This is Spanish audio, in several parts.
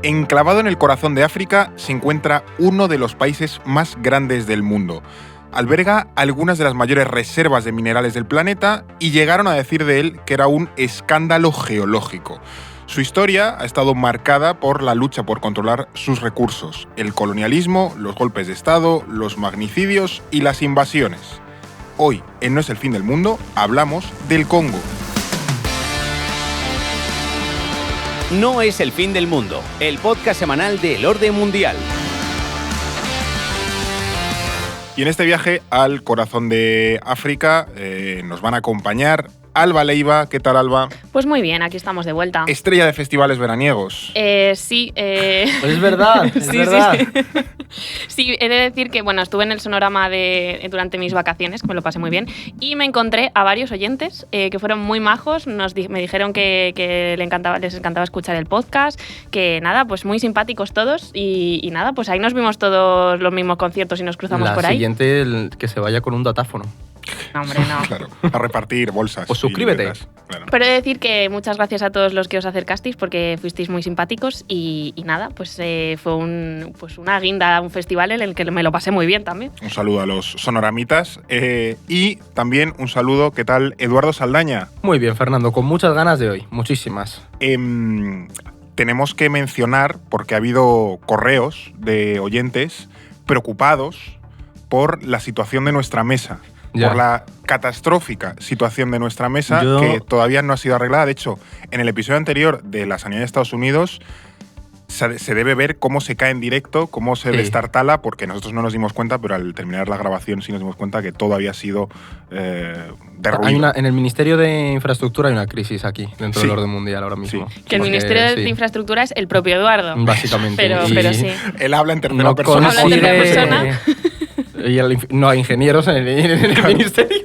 Enclavado en el corazón de África se encuentra uno de los países más grandes del mundo. Alberga algunas de las mayores reservas de minerales del planeta y llegaron a decir de él que era un escándalo geológico. Su historia ha estado marcada por la lucha por controlar sus recursos, el colonialismo, los golpes de Estado, los magnicidios y las invasiones. Hoy, en No es el fin del mundo, hablamos del Congo. No es el fin del mundo, el podcast semanal del orden mundial. Y en este viaje al corazón de África nos van a acompañar Alba Leiva. ¿Qué tal, Alba? Pues muy bien, aquí estamos de vuelta. Estrella de festivales veraniegos. Sí. Pues es verdad, es verdad. Sí. Sí, he de decir que estuve en el Sonorama durante mis vacaciones, que me lo pasé muy bien, y me encontré a varios oyentes que fueron muy majos, me dijeron que les encantaba escuchar el podcast, que nada, pues muy simpáticos todos, y nada, pues ahí nos vimos todos los mismos conciertos y nos cruzamos por ahí. La siguiente, que se vaya con un datáfono. No, hombre, no. Claro, a repartir bolsas. Pues suscríbete. Claro. Pero he de decir que muchas gracias a todos los que os acercasteis porque fuisteis muy simpáticos y nada, pues fue una guinda, un festival en el que me lo pasé muy bien también. Un saludo a los sonoramitas y también un saludo, ¿qué tal, Eduardo Saldaña? Muy bien, Fernando, con muchas ganas de hoy, muchísimas. Tenemos que mencionar, porque ha habido correos de oyentes preocupados por la situación de nuestra mesa. Ya. Por la catastrófica situación de nuestra mesa, que todavía no ha sido arreglada. De hecho, en el episodio anterior de la sanidad de Estados Unidos se debe ver cómo se cae en directo, cómo se destartala, porque nosotros no nos dimos cuenta, pero al terminar la grabación sí nos dimos cuenta que todo había sido derruido. En el Ministerio de Infraestructura hay una crisis aquí, dentro del orden mundial ahora mismo. Sí. Que el Ministerio de Infraestructura es el propio Eduardo. Básicamente. pero sí. Él habla en tercera persona. Habla en tercera persona. Y no hay ingenieros en el ministerio.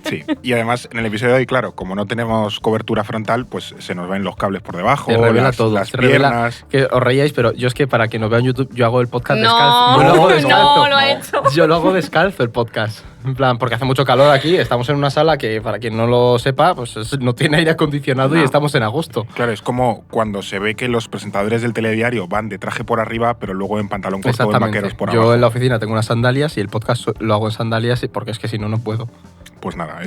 Sí, y además en el episodio de hoy, claro, como no tenemos cobertura frontal, pues se nos ven los cables por debajo, se revela todo, las se piernas. Revela, que os reíais, pero yo es que para que nos vean en YouTube, yo hago el podcast descalzo. Yo lo hago descalzo. No, lo ha hecho. Yo lo hago descalzo el podcast. En plan, porque hace mucho calor aquí, estamos en una sala que, para quien no lo sepa, pues no tiene aire acondicionado y estamos en agosto. Claro, es como cuando se ve que los presentadores del telediario van de traje por arriba, pero luego en pantalón corto o en vaqueros por abajo. Yo en la oficina tengo unas sandalias y el podcast lo hago en sandalias porque es que si no, no puedo. Pues nada,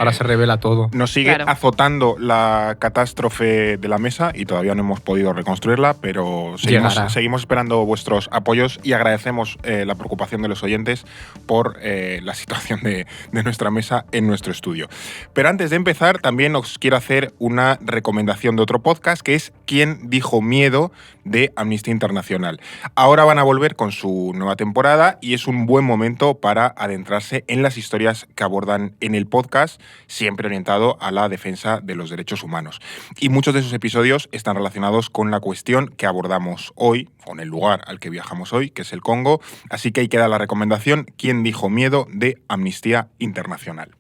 ahora se revela todo. Nos sigue azotando la catástrofe de la mesa y todavía no hemos podido reconstruirla, pero seguimos esperando vuestros apoyos y agradecemos la preocupación de los oyentes por la situación de nuestra mesa en nuestro estudio. Pero antes de empezar, también os quiero hacer una recomendación de otro podcast, que es ¿Quién dijo miedo?, de Amnistía Internacional. Ahora van a volver con su nueva temporada y es un buen momento para adentrarse en las historias que abordan en el podcast, siempre orientado a la defensa de los derechos humanos. Y muchos de esos episodios están relacionados con la cuestión que abordamos hoy, con el lugar al que viajamos hoy, que es el Congo. Así que ahí queda la recomendación, ¿Quién dijo miedo?, de Amnistía Internacional.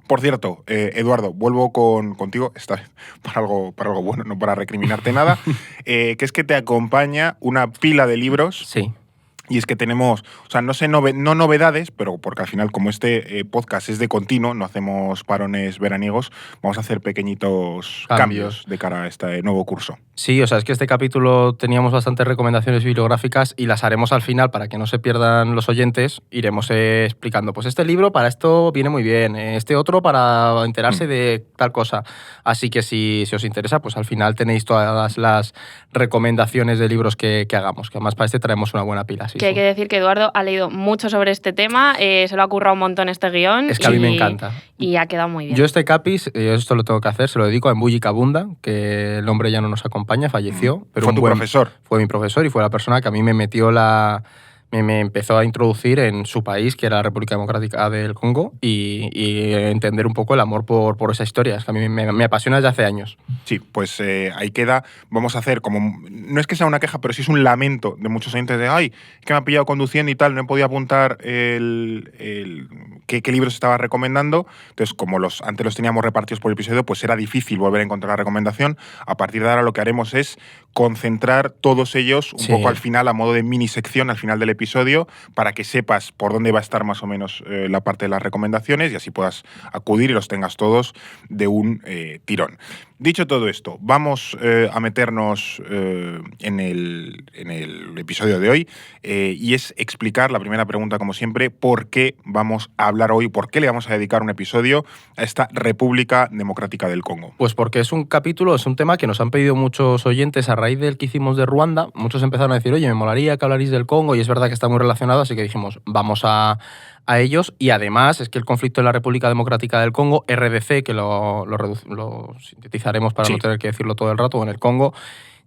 Por cierto, Eduardo, vuelvo contigo, esta vez para algo bueno, no para recriminarte nada, que es que te acompaña una pila de libros. Sí. Y es que tenemos, no novedades, pero porque al final, como este podcast es de continuo, no hacemos parones veraniegos, vamos a hacer pequeñitos cambios de cara a este nuevo curso. Sí, es que este capítulo teníamos bastantes recomendaciones bibliográficas y las haremos al final para que no se pierdan los oyentes. Iremos explicando, pues este libro para esto viene muy bien, este otro para enterarse de tal cosa. Así que si os interesa, pues al final tenéis todas las recomendaciones de libros que hagamos, que además para este traemos una buena pila. Sí, hay que decir que Eduardo ha leído mucho sobre este tema, se lo ha currado un montón este guión. Es que a mí me encanta. Y ha quedado muy bien. Yo este capis, esto lo tengo que hacer, se lo dedico a Mbuyi Kabunda, que el hombre ya no nos acompaña, falleció. Pero ¿Fue tu profesor? Fue mi profesor y fue la persona que a mí me metió me empezó a introducir en su país, que era la República Democrática del Congo, y entender un poco el amor por esa historia. Es que a mí me apasiona desde hace años. Sí, pues ahí queda. Vamos a hacer como... No es que sea una queja, pero sí es un lamento de muchos oyentes de ¡ay, que me ha pillado conduciendo y tal! No he podido apuntar qué libros estaba recomendando. Entonces, como antes los teníamos repartidos por episodio, pues era difícil volver a encontrar la recomendación. A partir de ahora lo que haremos es concentrar todos ellos un poco al final, a modo de mini sección al final del episodio, para que sepas por dónde va a estar más o menos la parte de las recomendaciones y así puedas acudir y los tengas todos de un tirón. Dicho todo esto, vamos a meternos en el episodio de hoy y es explicar la primera pregunta, como siempre, por qué vamos a hablar hoy, por qué le vamos a dedicar un episodio a esta República Democrática del Congo. Pues porque es un tema que nos han pedido muchos oyentes a raíz del que hicimos de Ruanda. Muchos empezaron a decir, oye, me molaría que hablarais del Congo, y es verdad que está muy relacionado, así que dijimos, vamos a ellos. Y además es que el conflicto en la República Democrática del Congo, RDC, que lo sintetizaremos para no tener que decirlo todo el rato, en el Congo,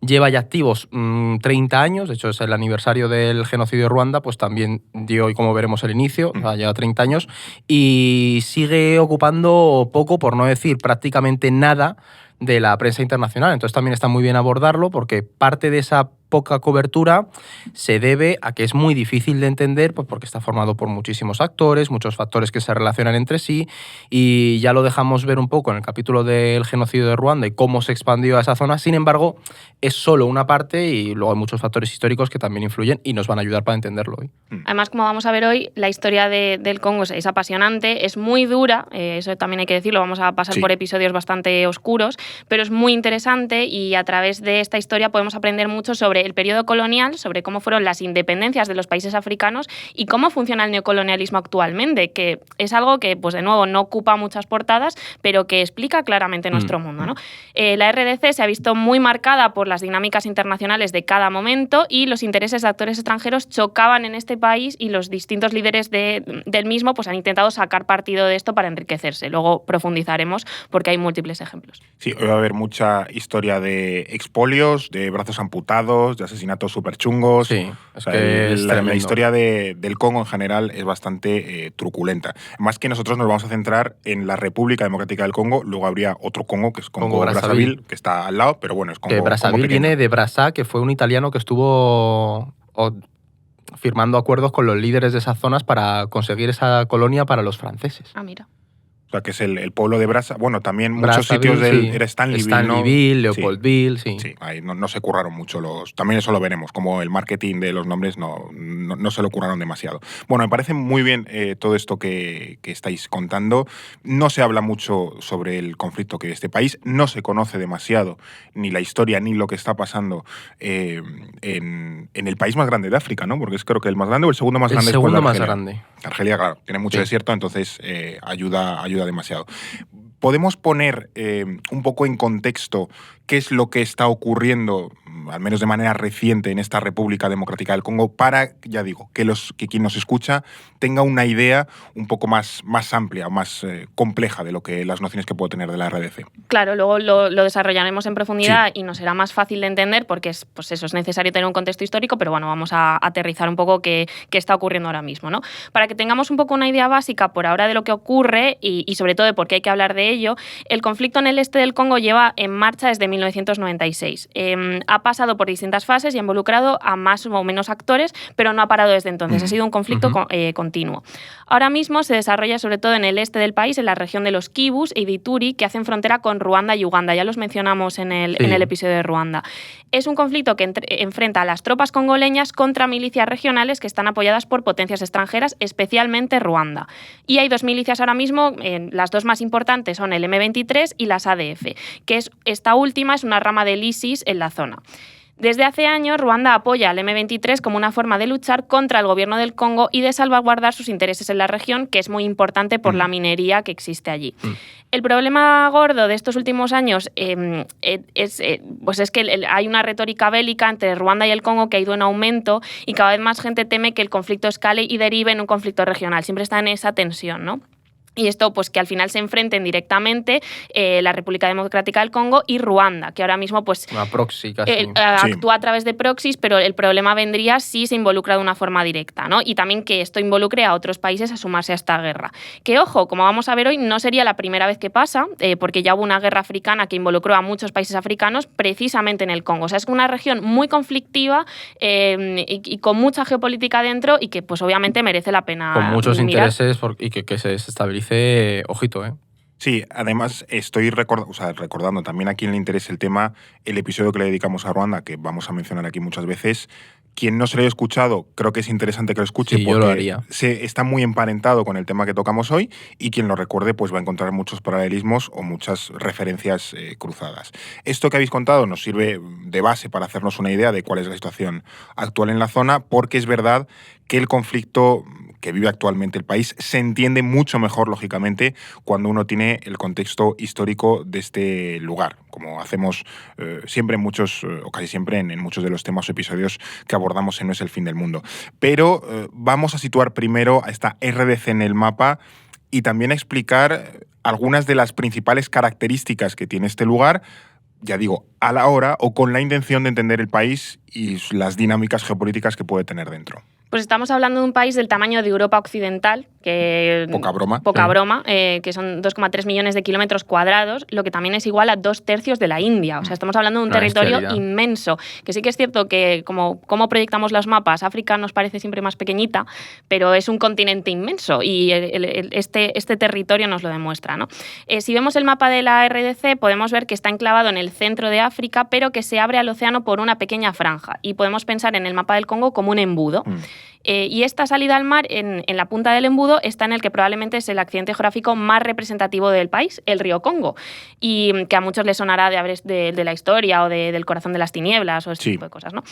lleva ya activos 30 años, de hecho es el aniversario del genocidio de Ruanda, pues también dio hoy, como veremos, el inicio, lleva 30 años, y sigue ocupando poco, por no decir prácticamente nada, de la prensa internacional. Entonces también está muy bien abordarlo, porque parte de esa poca cobertura se debe a que es muy difícil de entender, pues porque está formado por muchísimos actores, muchos factores que se relacionan entre sí, y ya lo dejamos ver un poco en el capítulo del genocidio de Ruanda y cómo se expandió a esa zona. Sin embargo, es solo una parte y luego hay muchos factores históricos que también influyen y nos van a ayudar para entenderlo hoy. Además, como vamos a ver hoy, la historia del Congo es apasionante, es muy dura, eso también hay que decirlo, vamos a pasar por episodios bastante oscuros, pero es muy interesante y a través de esta historia podemos aprender mucho sobre el periodo colonial, sobre cómo fueron las independencias de los países africanos y cómo funciona el neocolonialismo actualmente, que es algo que, pues de nuevo, no ocupa muchas portadas, pero que explica claramente nuestro mundo, ¿no? La RDC se ha visto muy marcada por las dinámicas internacionales de cada momento y los intereses de actores extranjeros chocaban en este país y los distintos líderes del mismo pues han intentado sacar partido de esto para enriquecerse. Luego profundizaremos porque hay múltiples ejemplos. Sí, hoy va a haber mucha historia de expolios, de brazos amputados, de asesinatos súper chungos. Sí, la historia del Congo en general es bastante truculenta. Más que nosotros nos vamos a centrar en la República Democrática del Congo, luego habría otro Congo, que es Congo-Brazzaville, que está al lado, pero bueno, es Congo. Brazzaville viene de Brazza, que fue un italiano que estuvo firmando acuerdos con los líderes de esas zonas para conseguir esa colonia para los franceses. Ah, mira. O sea, que es el pueblo de Brazza. Bueno, también muchos sitios era Stanleyville, Stanleyville, ¿no? Leopoldville, sí. Sí, ahí no se curraron mucho los... También eso lo veremos, como el marketing de los nombres no se lo curraron demasiado. Bueno, me parece muy bien todo esto que estáis contando. No se habla mucho sobre el conflicto que hay en este país, no se conoce demasiado ni la historia ni lo que está pasando en el país más grande de África, ¿no? Porque es creo que el más grande o el segundo más grande. El segundo más grande. Argelia, claro, tiene mucho desierto, entonces ayuda demasiado. ¿Podemos poner un poco en contexto qué es lo que está ocurriendo, al menos de manera reciente, en esta República Democrática del Congo, para, ya digo, que quien nos escucha tenga una idea un poco más amplia, más compleja de lo que las nociones que puede tener de la RDC? Claro, luego lo desarrollaremos en profundidad y nos será más fácil de entender porque es necesario tener un contexto histórico, pero bueno, vamos a aterrizar un poco qué está ocurriendo ahora mismo, ¿no? Para que tengamos un poco una idea básica por ahora de lo que ocurre y sobre todo de por qué hay que hablar de ello, el conflicto en el este del Congo lleva en marcha desde 1996. Ha pasado por distintas fases y ha involucrado a más o menos actores, pero no ha parado desde entonces. Ha sido un conflicto continuo. Ahora mismo se desarrolla sobre todo en el este del país, en la región de los Kivus y de Ituri, que hacen frontera con Ruanda y Uganda. Ya los mencionamos en el episodio de Ruanda. Es un conflicto que enfrenta a las tropas congoleñas contra milicias regionales que están apoyadas por potencias extranjeras, especialmente Ruanda. Y hay dos milicias ahora mismo, las dos más importantes son el M23 y las ADF, que esta última es una rama del ISIS en la zona. Desde hace años, Ruanda apoya al M23 como una forma de luchar contra el gobierno del Congo y de salvaguardar sus intereses en la región, que es muy importante por la minería que existe allí. El problema gordo de estos últimos años es que hay una retórica bélica entre Ruanda y el Congo que ha ido en aumento y cada vez más gente teme que el conflicto escale y derive en un conflicto regional. Siempre está en esa tensión, ¿no? Y esto, pues que al final se enfrenten directamente la República Democrática del Congo y Ruanda, que ahora mismo pues una proxy casi. Actúa a través de proxies, pero el problema vendría si se involucra de una forma directa, ¿no? Y también que esto involucre a otros países a sumarse a esta guerra. Que, ojo, como vamos a ver hoy, no sería la primera vez que pasa, porque ya hubo una guerra africana que involucró a muchos países africanos precisamente en el Congo. O sea, es una región muy conflictiva y con mucha geopolítica dentro y que, pues obviamente, merece la pena con muchos mirar. intereses y que se estabilice. Ojito, ¿eh? Sí, además estoy recordando también a quien le interese el tema, el episodio que le dedicamos a Ruanda, que vamos a mencionar aquí muchas veces, Quien no se lo haya escuchado, creo que es interesante que lo escuche, sí, porque yo lo haría. Está muy emparentado con el tema que tocamos hoy, y quien lo recuerde pues va a encontrar muchos paralelismos o muchas referencias cruzadas. Esto que habéis contado nos sirve de base para hacernos una idea de cuál es la situación actual en la zona, porque es verdad que el conflicto que vive actualmente el país se entiende mucho mejor, lógicamente, cuando uno tiene el contexto histórico de este lugar, como hacemos siempre en muchos, o casi siempre en muchos de los temas o episodios que abordamos en No es el fin del mundo. Pero vamos a situar primero a esta RDC en el mapa y también a explicar algunas de las principales características que tiene este lugar, ya digo, a la hora o con la intención de entender el país y las dinámicas geopolíticas que puede tener dentro. Pues estamos hablando de un país del tamaño de Europa Occidental, que poca broma, que son 2,3 millones de kilómetros cuadrados, lo que también es igual a 2/3 de la India. O sea, estamos hablando de un territorio inmenso, que sí que es cierto que como proyectamos los mapas, África nos parece siempre más pequeñita, pero es un continente inmenso y este territorio nos lo demuestra, ¿no? Si vemos el mapa de la RDC, podemos ver que está enclavado en el centro de África, pero que se abre al océano por una pequeña franja, y podemos pensar en el mapa del Congo como un embudo. Y esta salida al mar, en la punta del embudo, está en el que probablemente es el accidente geográfico más representativo del país, el río Congo, y que a muchos les sonará de la historia o del corazón de las tinieblas o este tipo de cosas, ¿no?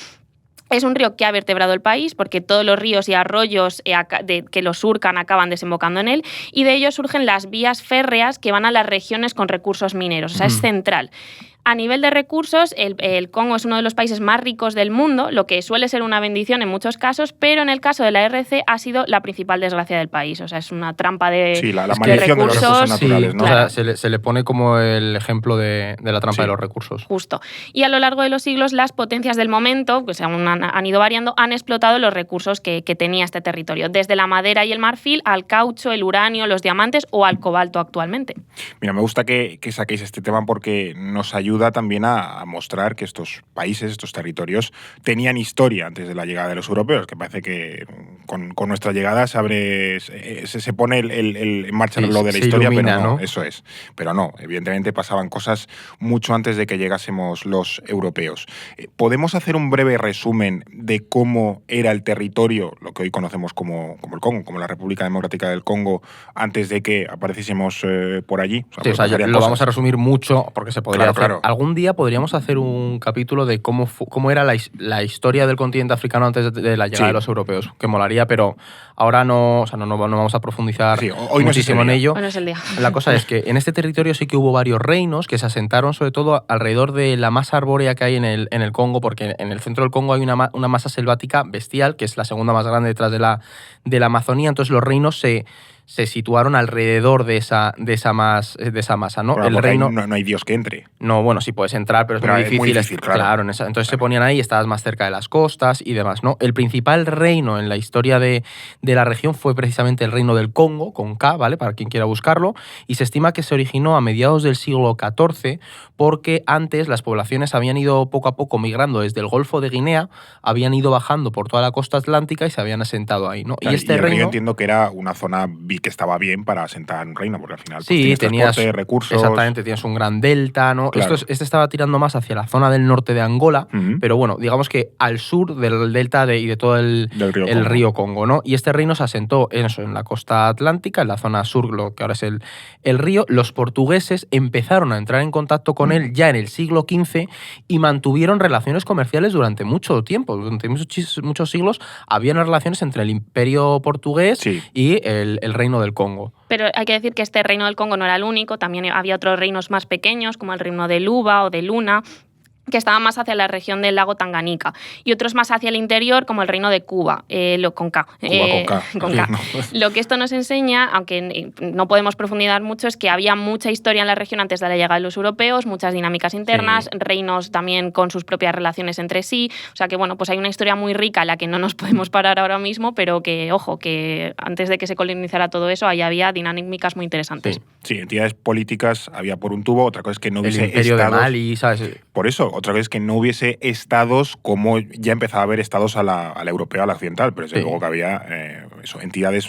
Es un río que ha vertebrado el país porque todos los ríos y arroyos que lo surcan acaban desembocando en él, y de ellos surgen las vías férreas que van a las regiones con recursos mineros. O sea, es central. A nivel de recursos, el Congo es uno de los países más ricos del mundo, lo que suele ser una bendición en muchos casos, pero en el caso de la RC ha sido la principal desgracia del país. O sea, es una trampa de, la maldición de los recursos naturales, ¿no? Claro. O sea, se le pone como el ejemplo de la trampa de los recursos. Justo. Y a lo largo de los siglos, las potencias del momento, que aún han ido variando, han explotado los recursos que tenía este territorio, desde la madera y el marfil al caucho, el uranio, los diamantes o al cobalto actualmente. Mira, me gusta que saquéis este tema porque nos ayuda también a mostrar que estos países, estos territorios, tenían historia antes de la llegada de los europeos, que parece que con nuestra llegada se pone en marcha lo de la historia, ilumina, pero no, ¿no? eso es. Pero no, evidentemente pasaban cosas mucho antes de que llegásemos los europeos. ¿Podemos hacer un breve resumen de cómo era el territorio, lo que hoy conocemos como el Congo, como la República Democrática del Congo, antes de que apareciésemos por allí? Lo vamos a resumir mucho porque se podría hacer. Claro. Algún día podríamos hacer un capítulo de cómo era la historia del continente africano antes de la llegada de los europeos, que molaría, pero ahora no vamos a profundizar hoy muchísimo en ello. Hoy no es el día. La cosa es que en este territorio sí que hubo varios reinos que se asentaron sobre todo alrededor de la masa arbórea que hay en el Congo, porque en el centro del Congo hay una masa selvática bestial, que es la segunda más grande detrás de la Amazonía. Entonces los reinos se situaron alrededor de esa masa, ¿no? Claro, el reino no hay Dios que entre. No, bueno, sí puedes entrar, pero es muy difícil. Claro. Entonces se ponían ahí, estabas más cerca de las costas y demás, ¿no? El principal reino en la historia de la región fue precisamente el reino del Congo, con K, ¿vale? Para quien quiera buscarlo, y se estima que se originó a mediados del siglo XIV porque antes las poblaciones habían ido poco a poco migrando desde el Golfo de Guinea, habían ido bajando por toda la costa atlántica y se habían asentado ahí, ¿no? Claro, y este el reino... Yo entiendo que era una zona que estaba bien para asentar un reino, porque al final sí, tenías recursos. Exactamente, tienes un gran delta, ¿no? Claro. Este estaba tirando más hacia la zona del norte de Angola, pero bueno, digamos que al sur del delta y de todo el río Congo, ¿no? Y este reino se asentó en la costa atlántica, en la zona sur, lo que ahora es el río. Los portugueses empezaron a entrar en contacto con él ya en el siglo XV y mantuvieron relaciones comerciales durante mucho tiempo. Durante muchos siglos había relaciones entre el imperio portugués y el reino del Congo. Pero hay que decir que este reino del Congo no era el único, también había otros reinos más pequeños, como el reino de Luba o de Luna, que estaban más hacia la región del lago Tanganica, y otros más hacia el interior, como el reino de Cuba, con K. Con K. Lo que esto nos enseña, aunque no podemos profundizar mucho, es que había mucha historia en la región antes de la llegada de los europeos, muchas dinámicas internas, reinos también con sus propias relaciones entre sí. O sea que, bueno, pues hay una historia muy rica en la que no nos podemos parar ahora mismo, pero que, ojo, que antes de que se colonizara todo eso, ahí había dinámicas muy interesantes. Sí, entidades políticas había por un tubo, otra cosa es que no hubiese el imperio estados. de Mali, ¿sabes? Por eso, otra vez que no hubiese estados como ya empezaba a haber estados a la europea, a la occidental, pero desde luego que había entidades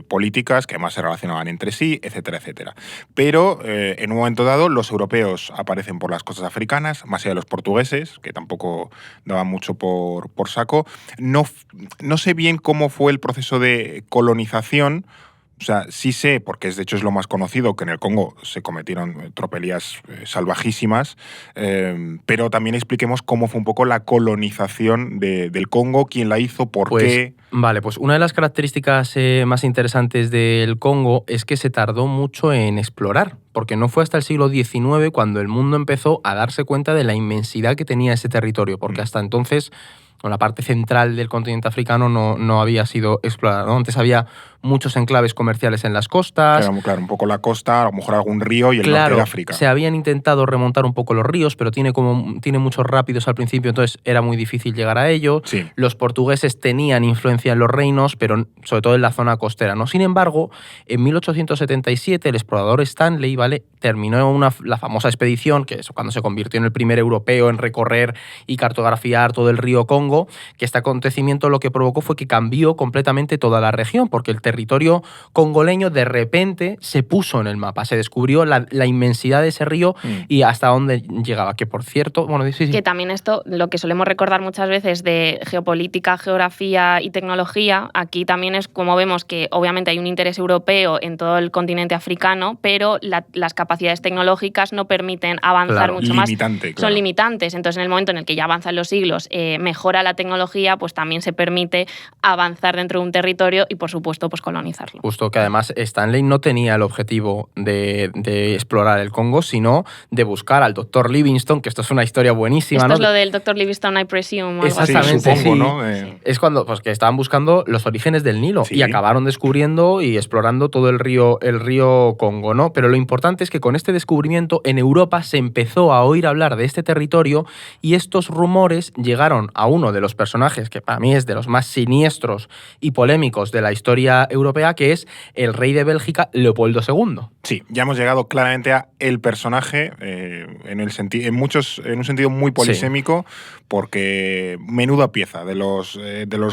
políticas que además se relacionaban entre sí, etcétera, etcétera. Pero en un momento dado los europeos aparecen por las costas africanas, más allá de los portugueses, que tampoco daban mucho por saco. No sé bien cómo fue el proceso de colonización. O sea, sí sé, porque de hecho es lo más conocido, que en el Congo se cometieron tropelías salvajísimas, pero también expliquemos cómo fue un poco la colonización del Congo, quién la hizo, por qué. Vale, pues una de las características más interesantes del Congo es que se tardó mucho en explorar, porque no fue hasta el siglo XIX cuando el mundo empezó a darse cuenta de la inmensidad que tenía ese territorio, porque hasta entonces la parte central del continente africano no había sido explorada, ¿no? Antes había muchos enclaves comerciales en las costas. Claro, un poco la costa, a lo mejor algún río y el norte de África. Se habían intentado remontar un poco los ríos, pero tiene muchos rápidos al principio, entonces era muy difícil llegar a ello. Sí. Los portugueses tenían influencia en los reinos, pero sobre todo en la zona costera, ¿no? Sin embargo, en 1877 el explorador Stanley, ¿vale?, terminó la famosa expedición, que es cuando se convirtió en el primer europeo en recorrer y cartografiar todo el río Congo, que este acontecimiento lo que provocó fue que cambió completamente toda la región, porque el territorio congoleño de repente se puso en el mapa, se descubrió la inmensidad de ese río y hasta dónde llegaba, que por cierto, bueno, sí. Que también esto, lo que solemos recordar muchas veces de geopolítica, geografía y tecnología, aquí también es como vemos que obviamente hay un interés europeo en todo el continente africano, pero las capacidades tecnológicas no permiten avanzar mucho más. Son limitantes, entonces en el momento en el que ya avanzan los siglos, mejora la tecnología, pues también se permite avanzar dentro de un territorio y por supuesto pues colonizarlo. Justo, que además Stanley no tenía el objetivo de explorar el Congo, sino de buscar al Dr. Livingstone, que esto es una historia buenísima. Esto ¿no? es lo del Dr. Livingstone, I presume. Exactamente, sí, supongo, ¿no? Es cuando que estaban buscando los orígenes del Nilo y acabaron descubriendo y explorando todo el río Congo, ¿no? Pero lo importante es que con este descubrimiento en Europa se empezó a oír hablar de este territorio y estos rumores llegaron a uno de los personajes que para mí es de los más siniestros y polémicos de la historia europea, que es el rey de Bélgica, Leopoldo II. Sí, ya hemos llegado claramente a el personaje en un sentido muy polisémico, porque menuda pieza de los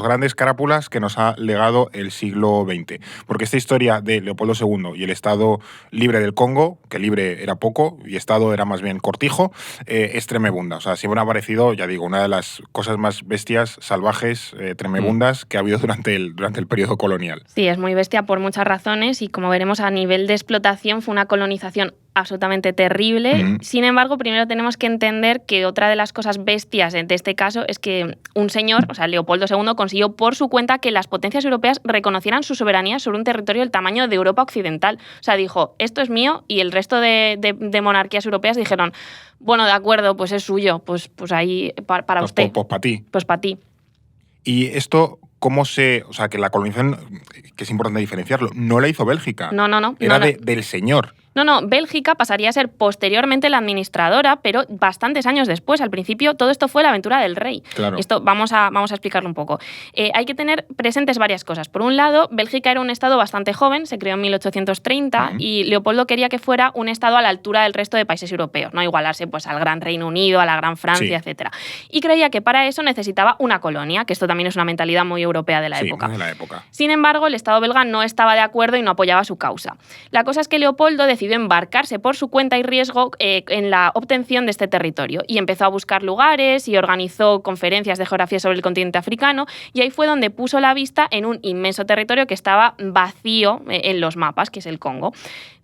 grandes carápulas que nos ha legado el siglo XX. Porque esta historia de Leopoldo II y el Estado libre del Congo, que libre era poco y Estado era más bien cortijo, es tremebunda. O sea, siempre ha parecido, ya digo, una de las cosas más bestias, salvajes, tremebundas que ha habido durante el periodo colonial. Sí, es muy bestia por muchas razones y como veremos a nivel de explotación fue una colonización absolutamente terrible. Sin embargo, primero tenemos que entender que otra de las cosas bestias de este caso es que un señor, o sea, Leopoldo II, consiguió por su cuenta que las potencias europeas reconocieran su soberanía sobre un territorio del tamaño de Europa occidental. O sea, dijo, esto es mío, y el resto de monarquías europeas dijeron, bueno, de acuerdo, pues es suyo, pues ahí para usted. Pues para ti. Pues para ti. Y esto, o sea, que la colonización, que es importante diferenciarlo, no la hizo Bélgica. No. Era del señor. No, Bélgica pasaría a ser posteriormente la administradora, pero bastantes años después. Al principio todo esto fue la aventura del rey. Claro. Esto vamos a explicarlo un poco. Hay que tener presentes varias cosas. Por un lado, Bélgica era un estado bastante joven, se creó en 1830, y Leopoldo quería que fuera un estado a la altura del resto de países europeos, no igualarse pues al Gran Reino Unido, a la Gran Francia, etc. Y creía que para eso necesitaba una colonia, que esto también es una mentalidad muy europea de la época. De la época. Sin embargo, el Estado belga no estaba de acuerdo y no apoyaba su causa. La cosa es que Leopoldo decidió embarcarse por su cuenta y riesgo en la obtención de este territorio y empezó a buscar lugares y organizó conferencias de geografía sobre el continente africano, y ahí fue donde puso la vista en un inmenso territorio que estaba vacío en los mapas, que es el Congo.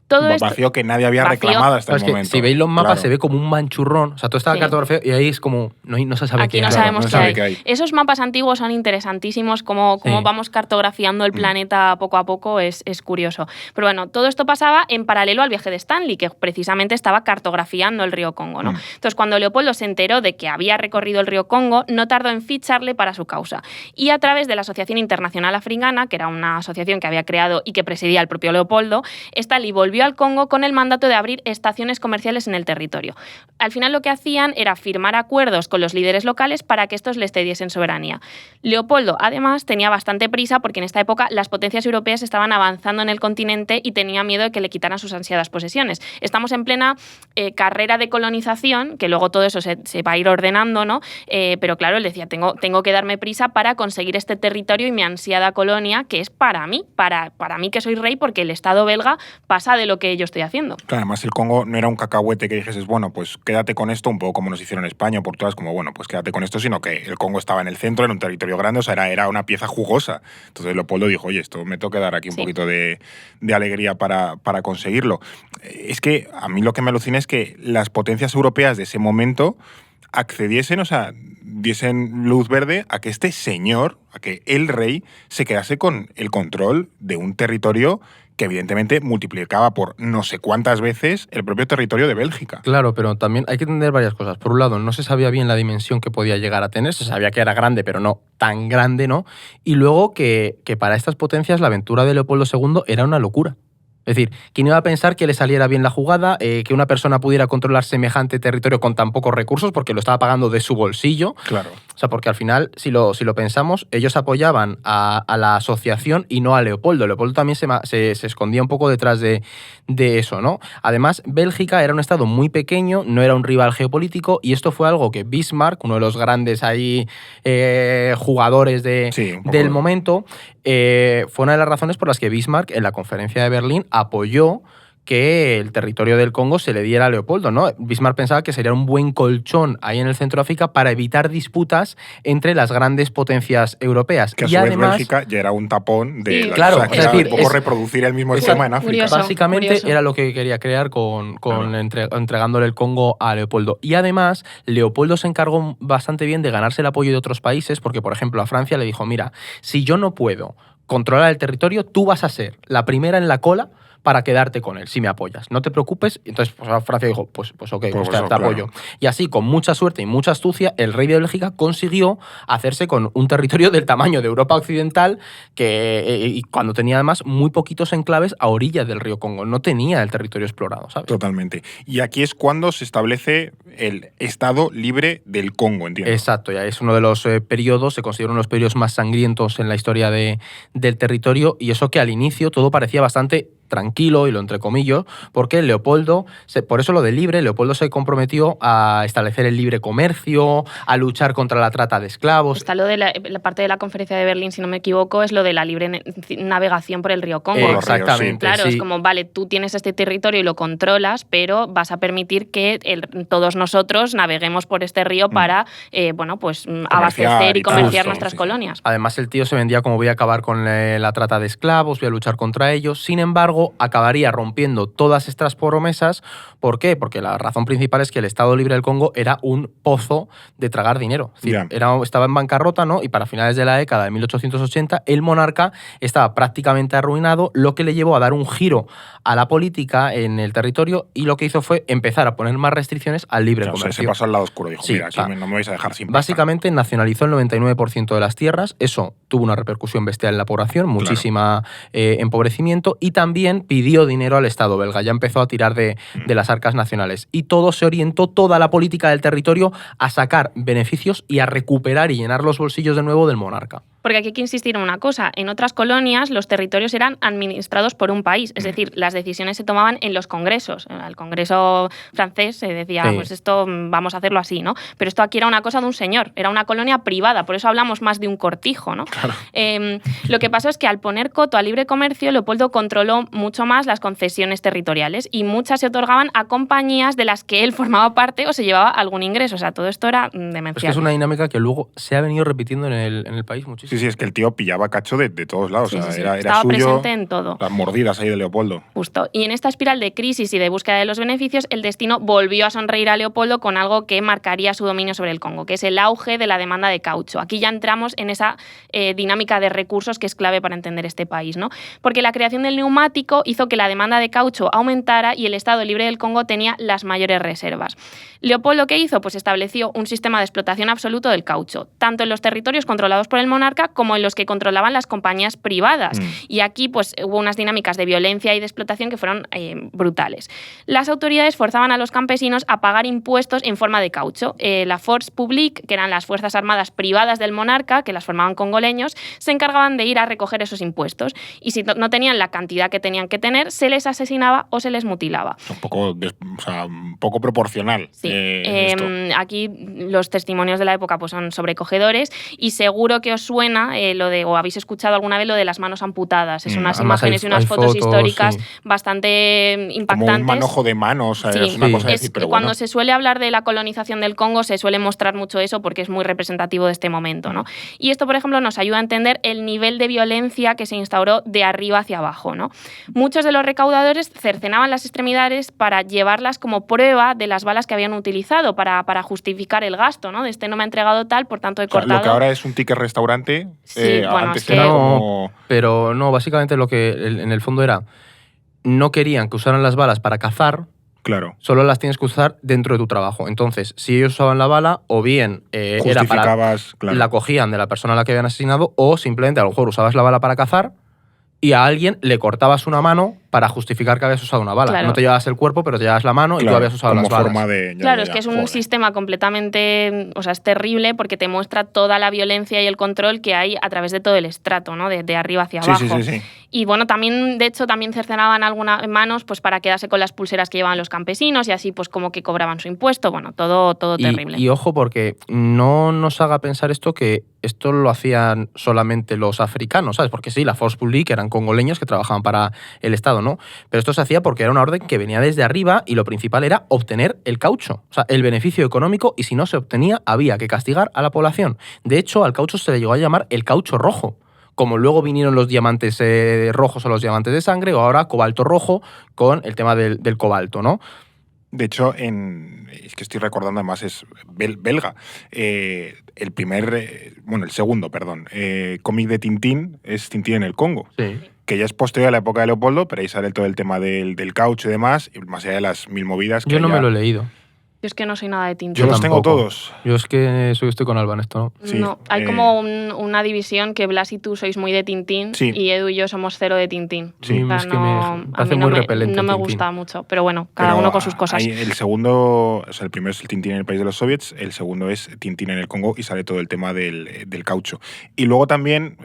Todo vacío que nadie había reclamado hasta el momento. Si veis los mapas se ve como un manchurrón. O sea, todo está cartografiado y ahí es como no se sabe qué hay. Aquí no sabemos qué hay. Esos mapas antiguos son interesantísimos, cómo vamos cartografiando el planeta poco a poco es curioso. Pero bueno, todo esto pasaba en paralelo al viaje de Stanley, que precisamente estaba cartografiando el río Congo, ¿no? Entonces, cuando Leopoldo se enteró de que había recorrido el río Congo, no tardó en ficharle para su causa. Y a través de la Asociación Internacional Africana, que era una asociación que había creado y que presidía el propio Leopoldo, esta le volvió volvió al Congo con el mandato de abrir estaciones comerciales en el territorio. Al final lo que hacían era firmar acuerdos con los líderes locales para que estos les cediesen soberanía. Leopoldo, además, tenía bastante prisa porque en esta época las potencias europeas estaban avanzando en el continente y tenía miedo de que le quitaran sus ansiadas posesiones. Estamos en plena carrera de colonización, que luego todo eso se va a ir ordenando, ¿no? Pero claro, él decía, tengo que darme prisa para conseguir este territorio y mi ansiada colonia, que es para mí que soy rey, porque el Estado belga pasa de lo que yo estoy haciendo. Claro, además el Congo no era un cacahuete que dijeses, bueno, pues quédate con esto, un poco como nos hicieron en España o Portugal, como, bueno, pues quédate con esto, sino que el Congo estaba en el centro, en un territorio grande, o sea, era una pieza jugosa. Entonces Leopoldo dijo, oye, esto me tengo que dar aquí un poquito de alegría para conseguirlo. Es que a mí lo que me alucina es que las potencias europeas de ese momento accediesen, o sea, diesen luz verde a que este señor, a que el rey, se quedase con el control de un territorio que evidentemente multiplicaba por no sé cuántas veces el propio territorio de Bélgica. Claro, pero también hay que entender varias cosas. Por un lado, no se sabía bien la dimensión que podía llegar a tener, se sabía que era grande, pero no tan grande, ¿no? Y luego que para estas potencias la aventura de Leopoldo II era una locura. Es decir, ¿quién iba a pensar que le saliera bien la jugada, que una persona pudiera controlar semejante territorio con tan pocos recursos, porque lo estaba pagando de su bolsillo? Claro. O sea, porque al final, si lo pensamos, ellos apoyaban a la asociación y no a Leopoldo. Leopoldo también se escondía un poco detrás de eso, ¿no? Además, Bélgica era un estado muy pequeño, no era un rival geopolítico, y esto fue algo que Bismarck, uno de los grandes ahí jugadores del momento, fue una de las razones por las que Bismarck, en la conferencia de Berlín, apoyó que el territorio del Congo se le diera a Leopoldo, ¿no? Bismarck pensaba que sería un buen colchón ahí en el centro de África para evitar disputas entre las grandes potencias europeas. Que a su vez Bélgica ya era un tapón de... Sí, claro, o sea, que era un poco reproducir el mismo esquema en África. Curioso, básicamente era lo que quería crear entregándole el Congo a Leopoldo. Y además, Leopoldo se encargó bastante bien de ganarse el apoyo de otros países, porque, por ejemplo, a Francia le dijo, mira, si yo no puedo controlar el territorio, tú vas a ser la primera en la cola para quedarte con él, si me apoyas. No te preocupes. Entonces Francia dijo, pues ok, te apoyo. Y así, con mucha suerte y mucha astucia, el rey de Bélgica consiguió hacerse con un territorio del tamaño de Europa Occidental, y cuando tenía además muy poquitos enclaves a orillas del río Congo. No tenía el territorio explorado, ¿sabes? Totalmente. Y aquí es cuando se establece el Estado libre del Congo, entiendo. Exacto, ya es uno de los periodos, se considera uno de los periodos más sangrientos en la historia del territorio, y eso que al inicio todo parecía bastante tranquilo, y lo entrecomillo, porque Leopoldo, por eso lo de libre, Leopoldo se comprometió a establecer el libre comercio, a luchar contra la trata de esclavos. Está lo de la parte de la conferencia de Berlín, si no me equivoco, es lo de la libre navegación por el río Congo. Exactamente. Claro, sí. Es como, vale, tú tienes este territorio y lo controlas, pero vas a permitir que todos nosotros naveguemos por este río para, abastecer y comerciar nuestras colonias. Además, el tío se vendía como voy a acabar con la trata de esclavos, voy a luchar contra ellos. Sin embargo, acabaría rompiendo todas estas promesas. ¿Por qué? Porque la razón principal es que el Estado Libre del Congo era un pozo de tragar dinero. Es decir, estaba en bancarrota, ¿no? Y para finales de la década de 1880, el monarca estaba prácticamente arruinado, lo que le llevó a dar un giro a la política en el territorio, y lo que hizo fue empezar a poner más restricciones al libre comercio. Se pasó al lado oscuro. Dijo, mira, aquí no me vais a dejar sin pasta. Básicamente nacionalizó el 99% de las tierras. Eso tuvo una repercusión bestial en la población, muchísima empobrecimiento, y también pidió dinero al Estado belga. Ya empezó a tirar de las arcas nacionales. Y todo se orientó, toda la política del territorio, a sacar beneficios y a recuperar y llenar los bolsillos de nuevo del monarca. Porque aquí hay que insistir en una cosa. En otras colonias los territorios eran administrados por un país. Es decir, las decisiones se tomaban en los congresos. El Congreso francés se decía, pues esto vamos a hacerlo así, ¿no? Pero esto aquí era una cosa de un señor. Era una colonia privada. Por eso hablamos más de un cortijo, ¿no? Claro. Lo que pasó es que al poner coto al libre comercio, Leopoldo controló mucho más las concesiones territoriales, y muchas se otorgaban a compañías de las que él formaba parte o se llevaba algún ingreso. O sea, todo esto era demencial. Es que es una dinámica que luego se ha venido repitiendo en el país muchísimo. Sí, es que el tío pillaba cacho de todos lados. Sí, o sea, sí. Era Estaba suyo, presente en todo. Las mordidas ahí de Leopoldo. Justo. Y en esta espiral de crisis y de búsqueda de los beneficios, el destino volvió a sonreír a Leopoldo con algo que marcaría su dominio sobre el Congo, que es el auge de la demanda de caucho. Aquí ya entramos en esa dinámica de recursos que es clave para entender este país, ¿no? Porque la creación del neumático hizo que la demanda de caucho aumentara y el Estado Libre del Congo tenía las mayores reservas. Leopoldo, ¿qué hizo? Pues estableció un sistema de explotación absoluto del caucho, tanto en los territorios controlados por el monarca monarca como en los que controlaban las compañías privadas. Y aquí pues hubo unas dinámicas de violencia y de explotación que fueron brutales. Las autoridades forzaban a los campesinos a pagar impuestos en forma de caucho. La Force Publique, que eran las fuerzas armadas privadas del monarca, que las formaban congoleños, se encargaban de ir a recoger esos impuestos. Y si no tenían la cantidad que tenían que tener, se les asesinaba o se les mutilaba. Un poco proporcional. Sí. Aquí los testimonios de la época pues, son sobrecogedores y seguro que os suena o habéis escuchado alguna vez lo de las manos amputadas. Es unas imágenes y unas fotos históricas bastante impactantes. Como un manojo de manos, sí. es una cosa de decir, pero cuando se suele hablar de la colonización del Congo se suele mostrar mucho eso porque es muy representativo de este momento, ¿no? Y esto, por ejemplo, nos ayuda a entender el nivel de violencia que se instauró de arriba hacia abajo, ¿no? Muchos de los recaudadores cercenaban las extremidades para llevarlas como prueba de las balas que habían utilizado para justificar el gasto, ¿no? De este no me ha entregado tal, por tanto he cortado. Lo que ahora es un ticket restaurante, antes es era que... como... Pero no, básicamente lo que en el fondo era, no querían que usaran las balas para cazar, claro, solo las tienes que usar dentro de tu trabajo. Entonces, si ellos usaban la bala, o bien era para la cogían de la persona a la que habían asesinado, o simplemente a lo mejor usabas la bala para cazar y a alguien le cortabas una mano para justificar que habías usado una bala. Claro. No te llevabas el cuerpo, pero te llevabas la mano y tú habías usado las balas. Forma de, es que es un sistema completamente... O sea, es terrible porque te muestra toda la violencia y el control que hay a través de todo el estrato, ¿no? De arriba hacia abajo. Sí. Y bueno, también, de hecho, también cercenaban algunas manos pues para quedarse con las pulseras que llevaban los campesinos y así pues como que cobraban su impuesto. Bueno, todo terrible. Y ojo, porque no nos haga pensar esto que esto lo hacían solamente los africanos, ¿sabes? Porque sí, la Force Publique eran congoleños que trabajaban para el Estado, ¿no? Pero esto se hacía porque era una orden que venía desde arriba y lo principal era obtener el caucho, o sea, el beneficio económico, y si no se obtenía había que castigar a la población. De hecho, al caucho se le llegó a llamar el caucho rojo, como luego vinieron los diamantes rojos o los diamantes de sangre, o ahora cobalto rojo con el tema del cobalto, ¿no? De hecho, es que estoy recordando, además es belga. El segundo cómic de Tintín es Tintín en el Congo. Sí. Que ya es posterior a la época de Leopoldo, pero ahí sale todo el tema del caucho y demás, y más allá de las 1000 movidas. Yo no me lo he leído. Yo es que no soy nada de Tintín. Yo los tengo todos. Yo es que estoy con Alba en esto, ¿no? Sí, no, hay como una división que Blas y tú sois muy de Tintín y Edu y yo somos cero de Tintín. Sí, o sea, es que me hace muy repelente. No me gusta mucho, pero bueno, cada uno con sus cosas. El segundo, o sea, el primero es el Tintín en el país de los soviets, el segundo es Tintín en el Congo y sale todo el tema del caucho. Y luego también...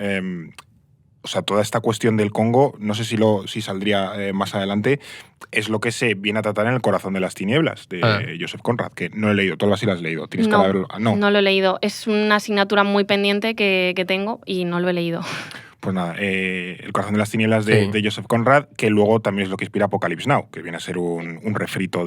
O sea, toda esta cuestión del Congo, no sé si saldría más adelante, es lo que se viene a tratar en El corazón de las tinieblas, de Joseph Conrad, que no he leído. ¿Tú sí lo has leído? ¿Tienes que verlo? No lo he leído. Es una asignatura muy pendiente que tengo y no lo he leído. Pues nada, El corazón de las tinieblas de Joseph Conrad, que luego también es lo que inspira Apocalypse Now, que viene a ser un refrito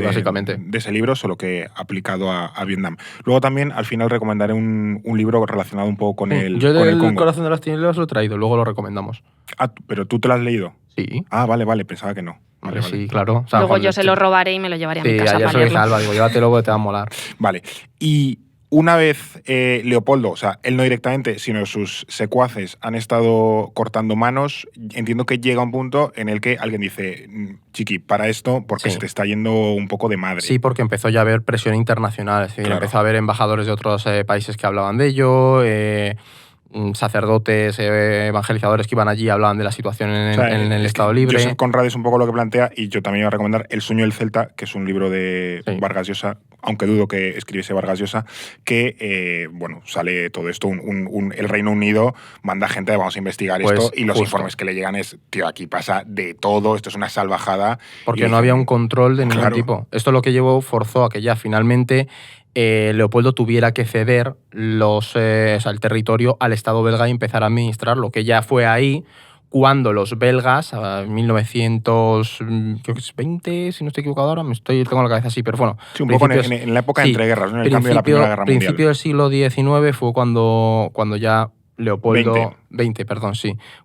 básicamente. de ese libro, solo que aplicado a Vietnam. Luego también, al final, recomendaré un libro relacionado un poco con el Yo con el Congo. corazón de las tinieblas lo he traído, luego lo recomendamos. Ah, ¿pero tú te lo has leído? Sí. Ah, vale, pensaba que no. Vale. Sí, claro. O sea, luego yo se lo robaré y me lo llevaré a mi casa. Sí, ayer soy Alba, digo, llévatelo porque te va a molar. Vale, y... Una vez Leopoldo, o sea, él no directamente, sino sus secuaces han estado cortando manos, entiendo que llega un punto en el que alguien dice, chiqui, para esto, porque se te está yendo un poco de madre. Sí, porque empezó ya a haber presión internacional, es decir, empezó a haber embajadores de otros países que hablaban de ello, sacerdotes, evangelizadores que iban allí y hablaban de la situación en el Estado Libre. Joseph Conrad es un poco lo que plantea, y yo también iba a recomendar El sueño del Celta, que es un libro de Vargas Llosa, aunque dudo que escribiese Vargas Llosa, que, sale todo esto, el Reino Unido manda gente, vamos a investigar esto, y los informes que le llegan es, tío, aquí pasa de todo, esto es una salvajada. Porque no había un control de ningún tipo. Esto lo que forzó a que ya finalmente Leopoldo tuviera que ceder el territorio al Estado belga y empezar a administrarlo, que ya fue ahí cuando los belgas, en 1920, si no estoy equivocado ahora, tengo la cabeza así, pero bueno. Sí, un poco en la época de entreguerras, ¿no? En el cambio de la Primera Guerra Mundial. Principio del siglo XIX fue cuando ya Leopoldo... 20,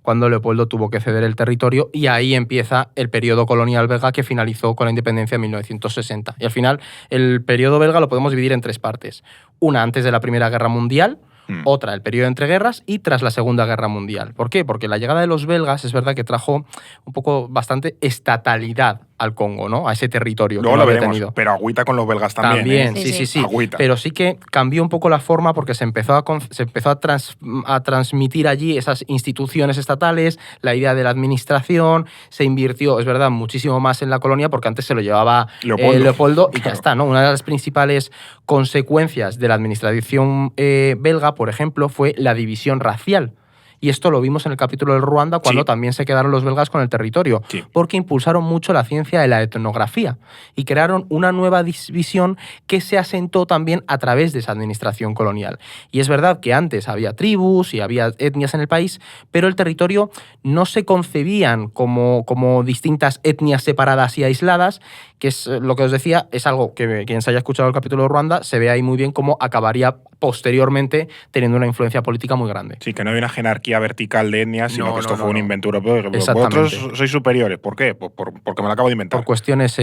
cuando Leopoldo tuvo que ceder el territorio, y ahí empieza el periodo colonial belga que finalizó con la independencia en 1960. Y al final el periodo belga lo podemos dividir en 3 partes. Una antes de la Primera Guerra Mundial, otra el periodo de entreguerras y tras la Segunda Guerra Mundial. ¿Por qué? Porque la llegada de los belgas es verdad que trajo un poco bastante estatalidad al Congo, ¿no? A ese territorio. Luego que lo había veremos, tenido. pero agüita con los belgas también. También, Sí. sí. Agüita. Pero sí que cambió un poco la forma porque se empezó a transmitir allí esas instituciones estatales, la idea de la administración, se invirtió, es verdad, muchísimo más en la colonia porque antes se lo llevaba Leopoldo y claro. ya está, ¿no? Una de las principales consecuencias de la administración belga, por ejemplo, fue la división racial. Y esto lo vimos en el capítulo del Ruanda cuando también se quedaron los belgas con el territorio, porque impulsaron mucho la ciencia de la etnografía y crearon una nueva división que se asentó también a través de esa administración colonial. Y es verdad que antes había tribus y había etnias en el país, pero el territorio no se concebían como distintas etnias separadas y aisladas, que es lo que os decía, es algo que quien se haya escuchado el capítulo de Ruanda se ve ahí muy bien cómo acabaría posteriormente teniendo una influencia política muy grande. Sí, que no hay una jerarquía vertical de etnias, sino que esto fue un invento europeo. Exactamente. Vosotros sois superiores. ¿Por qué? Porque me lo acabo de inventar. Por cuestiones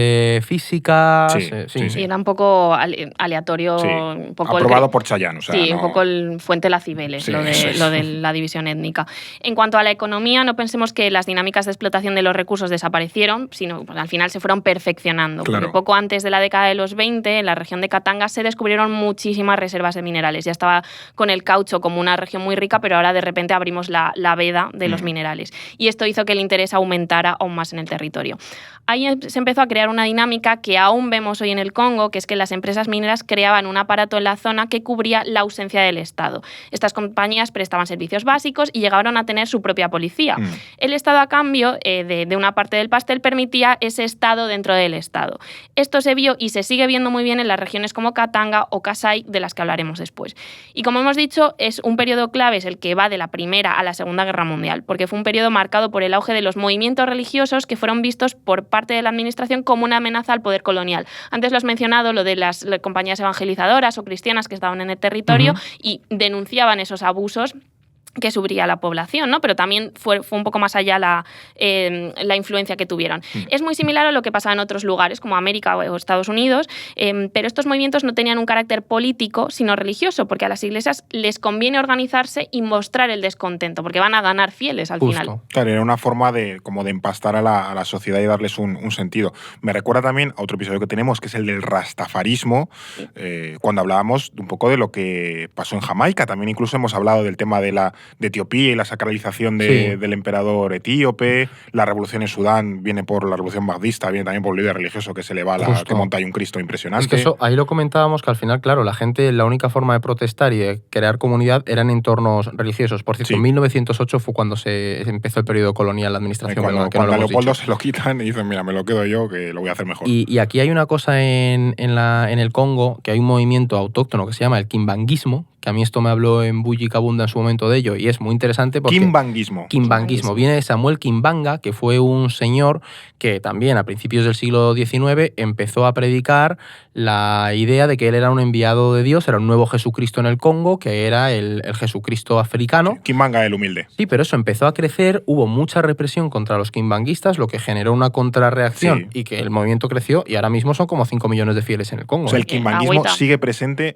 físicas. Sí. Y era un poco aleatorio. Sí. Un poco aprobado por Chayanne. O sea, un poco el fuente la Cibeles, lo de la división étnica. En cuanto a la economía, no pensemos que las dinámicas de explotación de los recursos desaparecieron, sino pues, al final se fueron perfeccionando. Claro. Porque poco antes de la década de los 20, en la región de Katanga se descubrieron muchísimas reservas de minerales. Ya estaba con el caucho como una región muy rica, pero ahora de repente abrimos la veda de los minerales. Y esto hizo que el interés aumentara aún más en el territorio. Ahí se empezó a crear una dinámica que aún vemos hoy en el Congo, que es que las empresas mineras creaban un aparato en la zona que cubría la ausencia del Estado. Estas compañías prestaban servicios básicos y llegaron a tener su propia policía. El Estado, a cambio de una parte del pastel, permitía ese Estado dentro del Estado. Esto se vio y se sigue viendo muy bien en las regiones como Katanga o Kasai, de las que hablaremos después. Y como hemos dicho, es un periodo clave, es el que va de la Primera a la Segunda Guerra Mundial, porque fue un periodo marcado por el auge de los movimientos religiosos que fueron vistos por parte de la administración como una amenaza al poder colonial. Antes lo has mencionado, lo de las compañías evangelizadoras o cristianas que estaban en el territorio y denunciaban esos abusos que sufría la población, ¿no? Pero también fue un poco más allá la influencia que tuvieron. Es muy similar a lo que pasaba en otros lugares, como América o Estados Unidos, pero estos movimientos no tenían un carácter político, sino religioso, porque a las iglesias les conviene organizarse y mostrar el descontento, porque van a ganar fieles al final. Claro, era una forma de empastar a la sociedad y darles un sentido. Me recuerda también a otro episodio que tenemos, que es el del rastafarismo, cuando hablábamos un poco de lo que pasó en Jamaica. También incluso hemos hablado del tema de Etiopía y la sacralización del emperador etíope. La revolución en Sudán viene por la revolución mahdista, viene también por el líder religioso que se le va que monta ahí un Cristo impresionante. Es que eso, ahí lo comentábamos, que al final, claro, la gente, la única forma de protestar y de crear comunidad eran entornos religiosos. Por cierto, en 1908 fue cuando se empezó el periodo colonial, la administración. Cuando a Leopoldo se lo quitan y dicen, mira, me lo quedo yo, que lo voy a hacer mejor. Y aquí hay una cosa en el Congo, que hay un movimiento autóctono que se llama el kimbanguismo, que a mí esto me habló en Bulli Kabunda en su momento de ello, y es muy interesante porque... Kimbanguismo. Viene de Samuel Kimbanga, que fue un señor que también a principios del siglo XIX empezó a predicar la idea de que él era un enviado de Dios, era un nuevo Jesucristo en el Congo, que era el Jesucristo africano. Kimbanga el humilde. Sí, pero eso empezó a crecer, hubo mucha represión contra los kimbanguistas, lo que generó una contrarreacción y que el movimiento creció, y ahora mismo son como 5 millones de fieles en el Congo. O sea, el kimbanguismo sigue presente.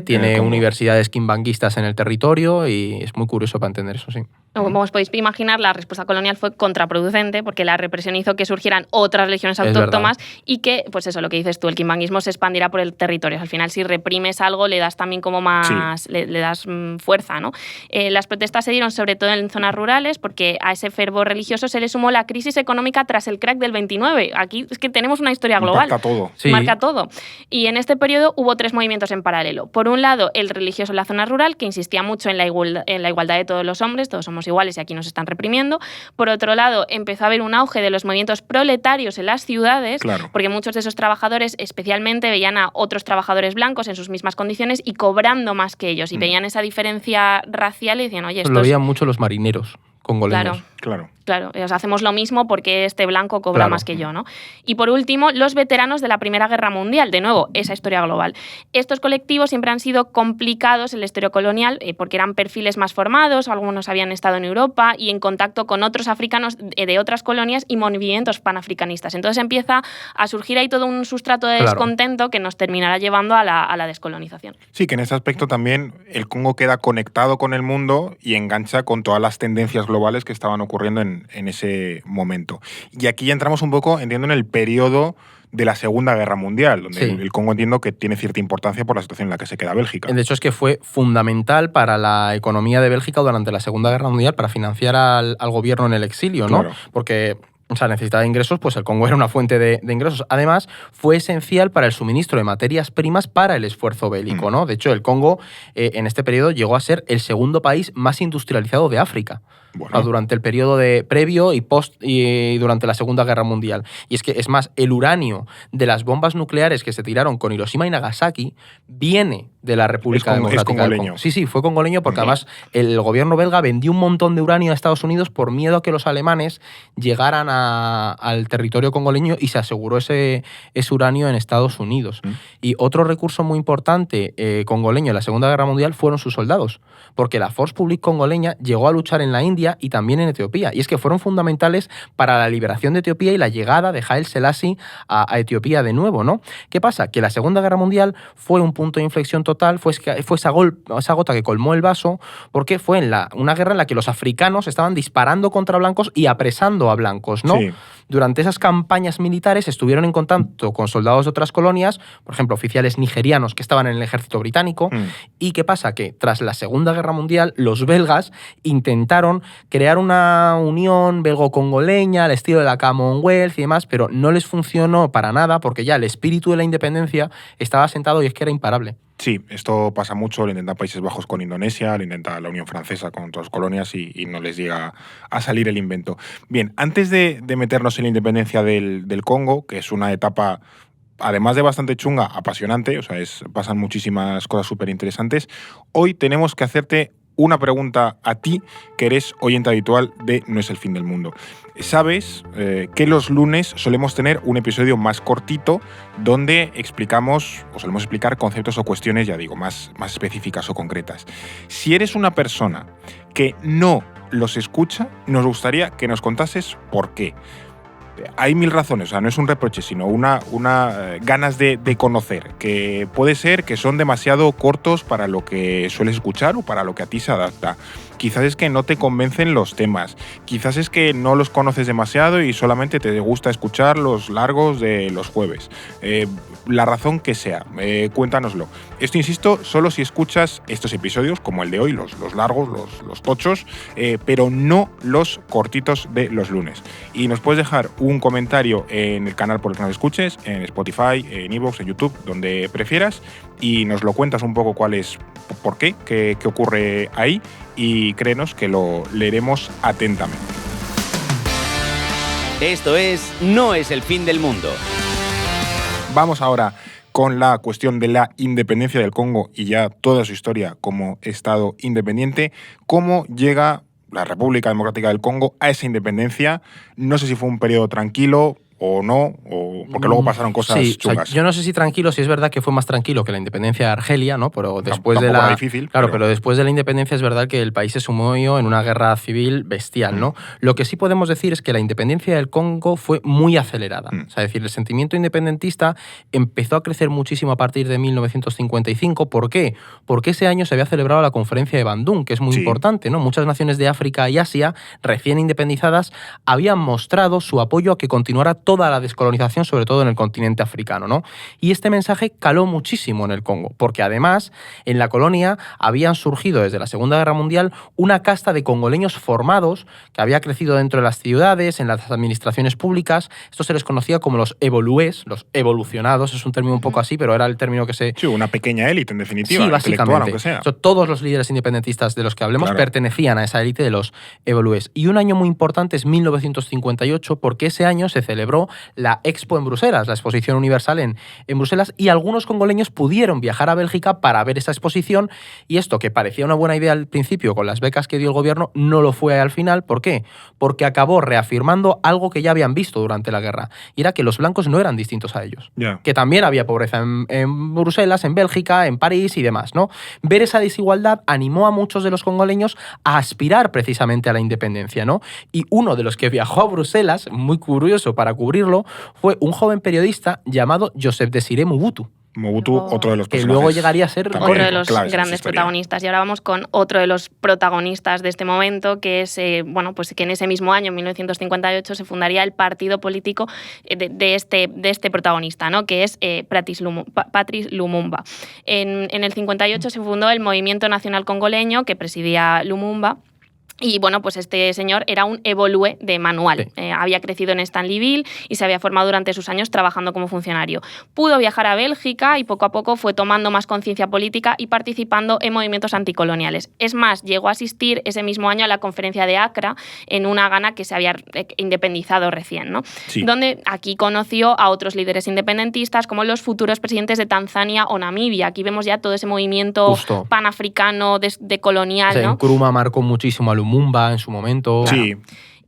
Tiene universidades kimbanguistas en el territorio y es muy curioso para entender eso, sí. Como os podéis imaginar, la respuesta colonial fue contraproducente porque la represión hizo que surgieran otras religiones autóctonas y que, pues eso, lo que dices tú, el kimbanguismo se expandirá por el territorio. Al final, si reprimes algo, le das también como más, le das fuerza, ¿no? Las protestas se dieron sobre todo en zonas rurales porque a ese fervor religioso se le sumó la crisis económica tras el crack del 29. Aquí es que tenemos una historia global. Marca todo. Marca todo. Y en este periodo hubo 3 movimientos en paralelo. Por un lado, el religioso en la zona rural, que insistía mucho en la igualdad de todos los hombres, todos somos iguales y aquí nos están reprimiendo. Por otro lado, empezó a haber un auge de los movimientos proletarios en las ciudades, porque muchos de esos trabajadores especialmente veían a otros trabajadores blancos en sus mismas condiciones y cobrando más que ellos, y veían esa diferencia racial y decían, oye, esto lo veían mucho los marineros congoleños. Claro, hacemos lo mismo porque este blanco cobra más que yo, ¿no? Y por último, los veteranos de la Primera Guerra Mundial, de nuevo, esa historia global. Estos colectivos siempre han sido complicados en la historia colonial porque eran perfiles más formados, algunos habían estado en Europa y en contacto con otros africanos de otras colonias y movimientos panafricanistas. Entonces empieza a surgir ahí todo un sustrato de descontento que nos terminará llevando a la descolonización. Sí, que en ese aspecto también el Congo queda conectado con el mundo y engancha con todas las tendencias globales que estaban ocurriendo en en ese momento. Y aquí ya entramos un poco, entiendo, en el periodo de la Segunda Guerra Mundial, donde el Congo entiendo que tiene cierta importancia por la situación en la que se queda Bélgica. De hecho, es que fue fundamental para la economía de Bélgica durante la Segunda Guerra Mundial para financiar al gobierno en el exilio, ¿no? Claro. Porque necesitaba ingresos, pues el Congo era una fuente de ingresos. Además, fue esencial para el suministro de materias primas para el esfuerzo bélico, ¿no? De hecho, el Congo en este periodo llegó a ser el segundo país más industrializado de África. Bueno. Durante el periodo previo y durante la Segunda Guerra Mundial. Y es que, es más, el uranio de las bombas nucleares que se tiraron con Hiroshima y Nagasaki viene de la República Democrática del Congo. Sí, fue congoleño porque además el gobierno belga vendió un montón de uranio a Estados Unidos por miedo a que los alemanes llegaran al territorio congoleño y se aseguró ese uranio en Estados Unidos. Y otro recurso muy importante congoleño en la Segunda Guerra Mundial fueron sus soldados, porque la Force Publique congoleña llegó a luchar en la India y también en Etiopía. Y es que fueron fundamentales para la liberación de Etiopía y la llegada de Haile Selassie a Etiopía de nuevo, ¿no? ¿Qué pasa? Que la Segunda Guerra Mundial fue un punto de inflexión total, fue esa gota que colmó el vaso, porque fue una guerra en la que los africanos estaban disparando contra blancos y apresando a blancos, ¿no? Sí. Durante esas campañas militares estuvieron en contacto con soldados de otras colonias, por ejemplo, oficiales nigerianos que estaban en el ejército británico. ¿Y qué pasa? Que tras la Segunda Guerra Mundial, los belgas intentaron crear una unión belgo-congoleña al estilo de la Commonwealth y demás, pero no les funcionó para nada porque ya el espíritu de la independencia estaba asentado y es que era imparable. Sí, esto pasa mucho, lo intenta Países Bajos con Indonesia, lo intenta la Unión Francesa con otras colonias y no les llega a salir el invento. Bien, antes de meternos en la independencia del Congo, que es una etapa, además de bastante chunga, apasionante, o sea, pasan muchísimas cosas súper interesantes, hoy tenemos que hacerte una pregunta a ti, que eres oyente habitual de No es el fin del mundo. Sabes que los lunes solemos tener un episodio más cortito donde solemos explicar conceptos o cuestiones, ya digo, más específicas o concretas. Si eres una persona que no los escucha, nos gustaría que nos contases por qué. Hay mil razones, o sea, no es un reproche, sino una ganas de conocer, que puede ser que son demasiado cortos para lo que sueles escuchar o para lo que a ti se adapta. Quizás es que no te convencen los temas, quizás es que no los conoces demasiado y solamente te gusta escuchar los largos de los jueves. La razón que sea, cuéntanoslo. Esto, insisto, solo si escuchas estos episodios, como el de hoy, los largos, los tochos, pero no los cortitos de los lunes. Y nos puedes dejar un comentario en el canal por el que nos escuches, en Spotify, en iVoox, en YouTube, donde prefieras, y nos lo cuentas un poco por qué ocurre ahí, y créenos que lo leeremos atentamente. Esto No es el fin del mundo. Vamos ahora con la cuestión de la independencia del Congo y ya toda su historia como Estado independiente. ¿Cómo llega la República Democrática del Congo a esa independencia? No sé si fue un periodo tranquilo o no, porque luego pasaron cosas chungas. O sea, yo no sé si tranquilo, si es verdad que fue más tranquilo que la independencia de Argelia, ¿no? Pero después era difícil. Claro, pero después de la independencia es verdad que el país se sumió en una guerra civil bestial, ¿no? Lo que sí podemos decir es que la independencia del Congo fue muy acelerada. O sea, es decir, el sentimiento independentista empezó a crecer muchísimo a partir de 1955. ¿Por qué? Porque ese año se había celebrado la conferencia de Bandung, que es muy importante, ¿no? Muchas naciones de África y Asia, recién independizadas, habían mostrado su apoyo a que continuara toda la descolonización, sobre todo en el continente africano, ¿no? Y este mensaje caló muchísimo en el Congo, porque además en la colonia habían surgido desde la Segunda Guerra Mundial una casta de congoleños formados que había crecido dentro de las ciudades, en las administraciones públicas. Esto se les conocía como los evolués, los evolucionados, es un término un poco así, pero era el término que se... Sí, una pequeña élite, en definitiva, sí, básicamente, aunque sea. Todos los líderes independentistas de los que hablemos pertenecían a esa élite de los evolués. Y un año muy importante es 1958, porque ese año se celebró la Expo en Bruselas, la Exposición Universal en Bruselas, y algunos congoleños pudieron viajar a Bélgica para ver esa exposición, y esto, que parecía una buena idea al principio con las becas que dio el gobierno, no lo fue al final. ¿Por qué? Porque acabó reafirmando algo que ya habían visto durante la guerra, y era que los blancos no eran distintos a ellos. Que también había pobreza en Bruselas, en Bélgica, en París y demás, ¿no? Ver esa desigualdad animó a muchos de los congoleños a aspirar precisamente a la independencia, ¿no? Y uno de los que viajó a Bruselas, muy curioso para cubrirlo, fue un joven periodista llamado Joseph Désiré Mobutu. Mobutu, otro de los personajes. Que luego llegaría a ser otro de los grandes protagonistas. Y ahora vamos con otro de los protagonistas de este momento, que es, pues que en ese mismo año, en 1958, se fundaría el partido político de este protagonista, ¿no? Que es Patrice Lumumba. En el 58 se fundó el Movimiento Nacional Congoleño, que presidía Lumumba. Y bueno, pues este señor era un evolúe de manual. Sí. Había crecido en Stanleyville y se había formado durante sus años trabajando como funcionario. Pudo viajar a Bélgica y poco a poco fue tomando más conciencia política y participando en movimientos anticoloniales. Es más, llegó a asistir ese mismo año a la conferencia de Accra en una Ghana que se había independizado recién, ¿no? Sí. Donde aquí conoció a otros líderes independentistas como los futuros presidentes de Tanzania o Namibia. Aquí vemos ya todo ese movimiento panafricano decolonial, ¿no? Nkrumah marcó muchísimo a Lumumba en su momento. Sí.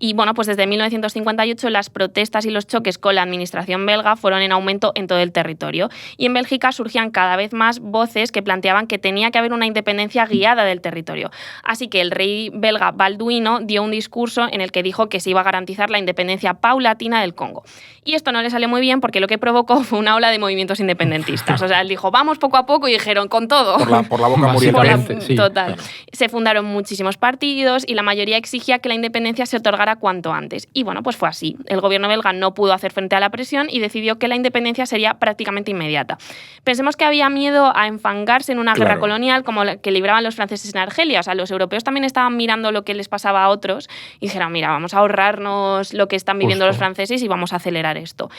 Y bueno, pues desde 1958 las protestas y los choques con la administración belga fueron en aumento en todo el territorio. Y en Bélgica surgían cada vez más voces que planteaban que tenía que haber una independencia guiada del territorio. Así que el rey belga Balduino dio un discurso en el que dijo que se iba a garantizar la independencia paulatina del Congo. Y esto no le salió muy bien porque lo que provocó fue una ola de movimientos independentistas. O sea, él dijo, vamos poco a poco, y dijeron, con todo. Por la boca muriente. Sí. Total. Se fundaron muchísimos partidos y la mayoría exigía que la independencia se otorgara cuanto antes. Y bueno, pues fue así. El gobierno belga no pudo hacer frente a la presión y decidió que la independencia sería prácticamente inmediata. Pensemos que había miedo a enfangarse en una guerra colonial como la que libraban los franceses en Argelia. O sea, los europeos también estaban mirando lo que les pasaba a otros y dijeron, mira, vamos a ahorrarnos lo que están viviendo los franceses y vamos a acelerar esto.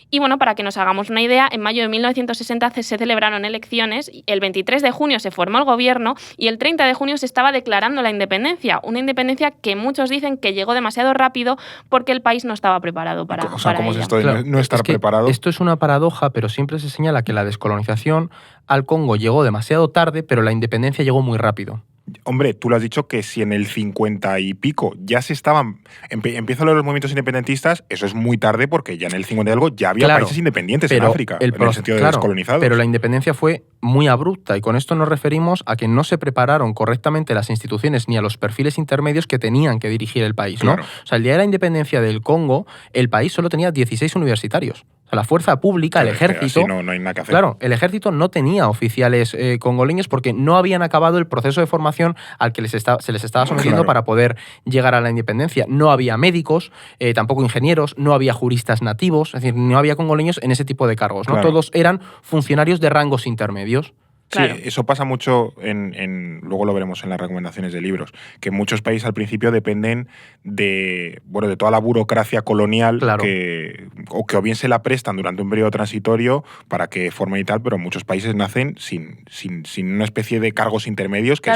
Y bueno, para que nos hagamos una idea, en mayo de 1960 se celebraron elecciones, el 23 de junio se formó el gobierno y el 30 de junio se estaba declarando la independencia. Una independencia que muchos dicen que llegó demasiado rápido porque el país no estaba preparado para ella. ¿Cómo es esto de no estar preparado? Esto es una paradoja, pero siempre se señala que la descolonización al Congo llegó demasiado tarde, pero la independencia llegó muy rápido. Hombre, tú lo has dicho que si en el 50 y pico ya se estaban... Empiezan los movimientos independentistas, eso es muy tarde porque ya en el 50 y algo ya había países independientes en África, en el sentido de descolonizados. Pero la independencia fue muy abrupta y con esto nos referimos a que no se prepararon correctamente las instituciones ni a los perfiles intermedios que tenían que dirigir el país, ¿no? O sea, el día de la independencia del Congo, el país solo tenía 16 universitarios. O sea, la fuerza pública, el ejército... No hay nada que hacer. Claro, el ejército no tenía oficiales congoleños porque no habían acabado el proceso de formación al que se les estaba sometiendo para poder llegar a la independencia. No había médicos, tampoco ingenieros, no había juristas nativos, es decir, no había congoleños en ese tipo de cargos, ¿no? Todos eran funcionarios de rangos intermedios. Claro. Sí, eso pasa mucho, luego lo veremos en las recomendaciones de libros, que muchos países al principio dependen de toda la burocracia colonial que o bien se la prestan durante un periodo transitorio para que formen y tal, pero muchos países nacen sin una especie de cargos intermedios que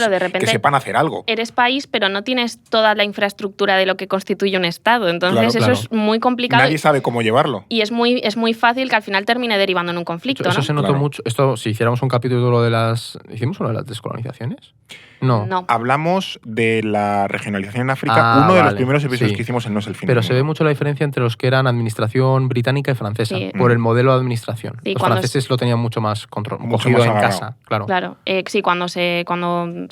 sepan hacer algo. Eres país, pero no tienes toda la infraestructura de lo que constituye un Estado, entonces eso es muy complicado. Nadie sabe cómo llevarlo. Y es muy fácil que al final termine derivando en un conflicto. Eso se notó mucho. Esto, si hiciéramos un capítulo ¿hicimos uno de las descolonizaciones? No. Hablamos de la regionalización en África, uno de los primeros episodios que hicimos en No es el fin del mundo. Pero se ve mucho la diferencia entre los que eran administración británica y francesa, por el modelo de administración. Sí, los franceses lo tenían mucho más cogido en casa. Claro. Sí, cuando se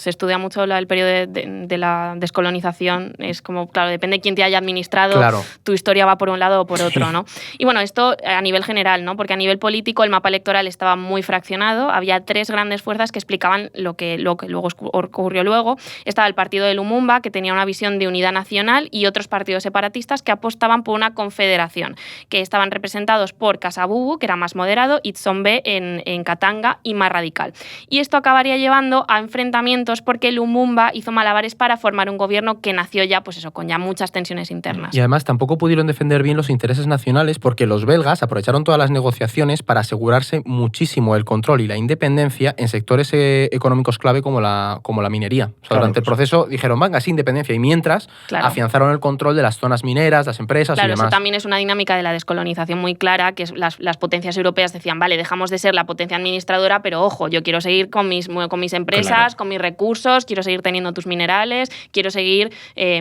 estudia mucho el periodo de la descolonización, es como, claro, depende de quién te haya administrado, tu historia va por un lado o por otro, ¿no? Y bueno, esto a nivel general, ¿no? Porque a nivel político el mapa electoral estaba muy fraccionado, había tres grandes fuerzas que explicaban lo que luego ocurrió luego. Estaba el partido de Lumumba, que tenía una visión de unidad nacional, y otros partidos separatistas que apostaban por una confederación, que estaban representados por Kasavubu, que era más moderado, y Tsombe en Katanga, y más radical. Y esto acabaría llevando a enfrentamientos porque Lumumba hizo malabares para formar un gobierno que nació ya, pues eso, con ya muchas tensiones internas. Y además tampoco pudieron defender bien los intereses nacionales porque los belgas aprovecharon todas las negociaciones para asegurarse muchísimo el control y la independencia en sectores económicos clave como la minería. O sea, durante el proceso dijeron, venga, sí, independencia, y mientras afianzaron el control de las zonas mineras, las empresas y demás. Eso también es una dinámica de la descolonización muy clara, que es las potencias europeas decían, vale, dejamos de ser la potencia administradora, pero ojo, yo quiero seguir con mis empresas, con mis recursos, quiero seguir teniendo tus minerales, quiero seguir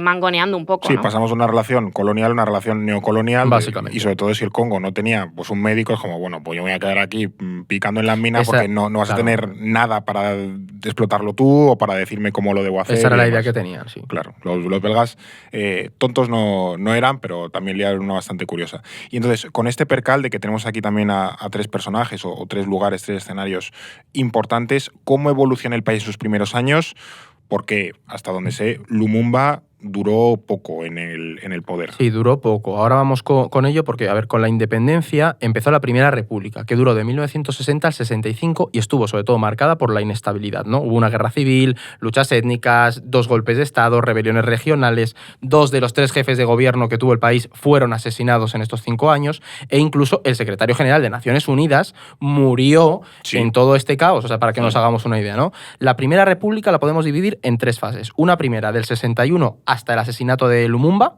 mangoneando un poco. Sí, ¿no? Pasamos de una relación colonial a una relación neocolonial, básicamente. Y sobre todo si el Congo no tenía pues un médico, es como, bueno, pues yo me voy a quedar aquí picando en las minas porque no vas a tener nada para explotarlo tú o para decirme cómo lo debo hacer. Esa era la idea que tenían, sí. Claro, los belgas tontos no eran, pero también liaron una bastante curiosa. Y entonces, con este percal de que tenemos aquí también a 3 personajes o 3 lugares, 3 escenarios importantes, ¿cómo evoluciona el país en sus primeros años? Porque, hasta donde sé, Lumumba duró poco en el poder. Sí, duró poco. Ahora vamos con ello porque, a ver, con la independencia empezó la Primera República, que duró de 1960 al 65 y estuvo sobre todo marcada por la inestabilidad, ¿no? Hubo una guerra civil, luchas étnicas, 2 golpes de Estado, rebeliones regionales, 2 de los 3 jefes de gobierno que tuvo el país fueron asesinados en estos 5 años e incluso el secretario general de Naciones Unidas murió en todo este caos, o sea, para que nos hagamos una idea, ¿no? La Primera República la podemos dividir en 3 fases. Una primera del 61 hasta el asesinato de Lumumba,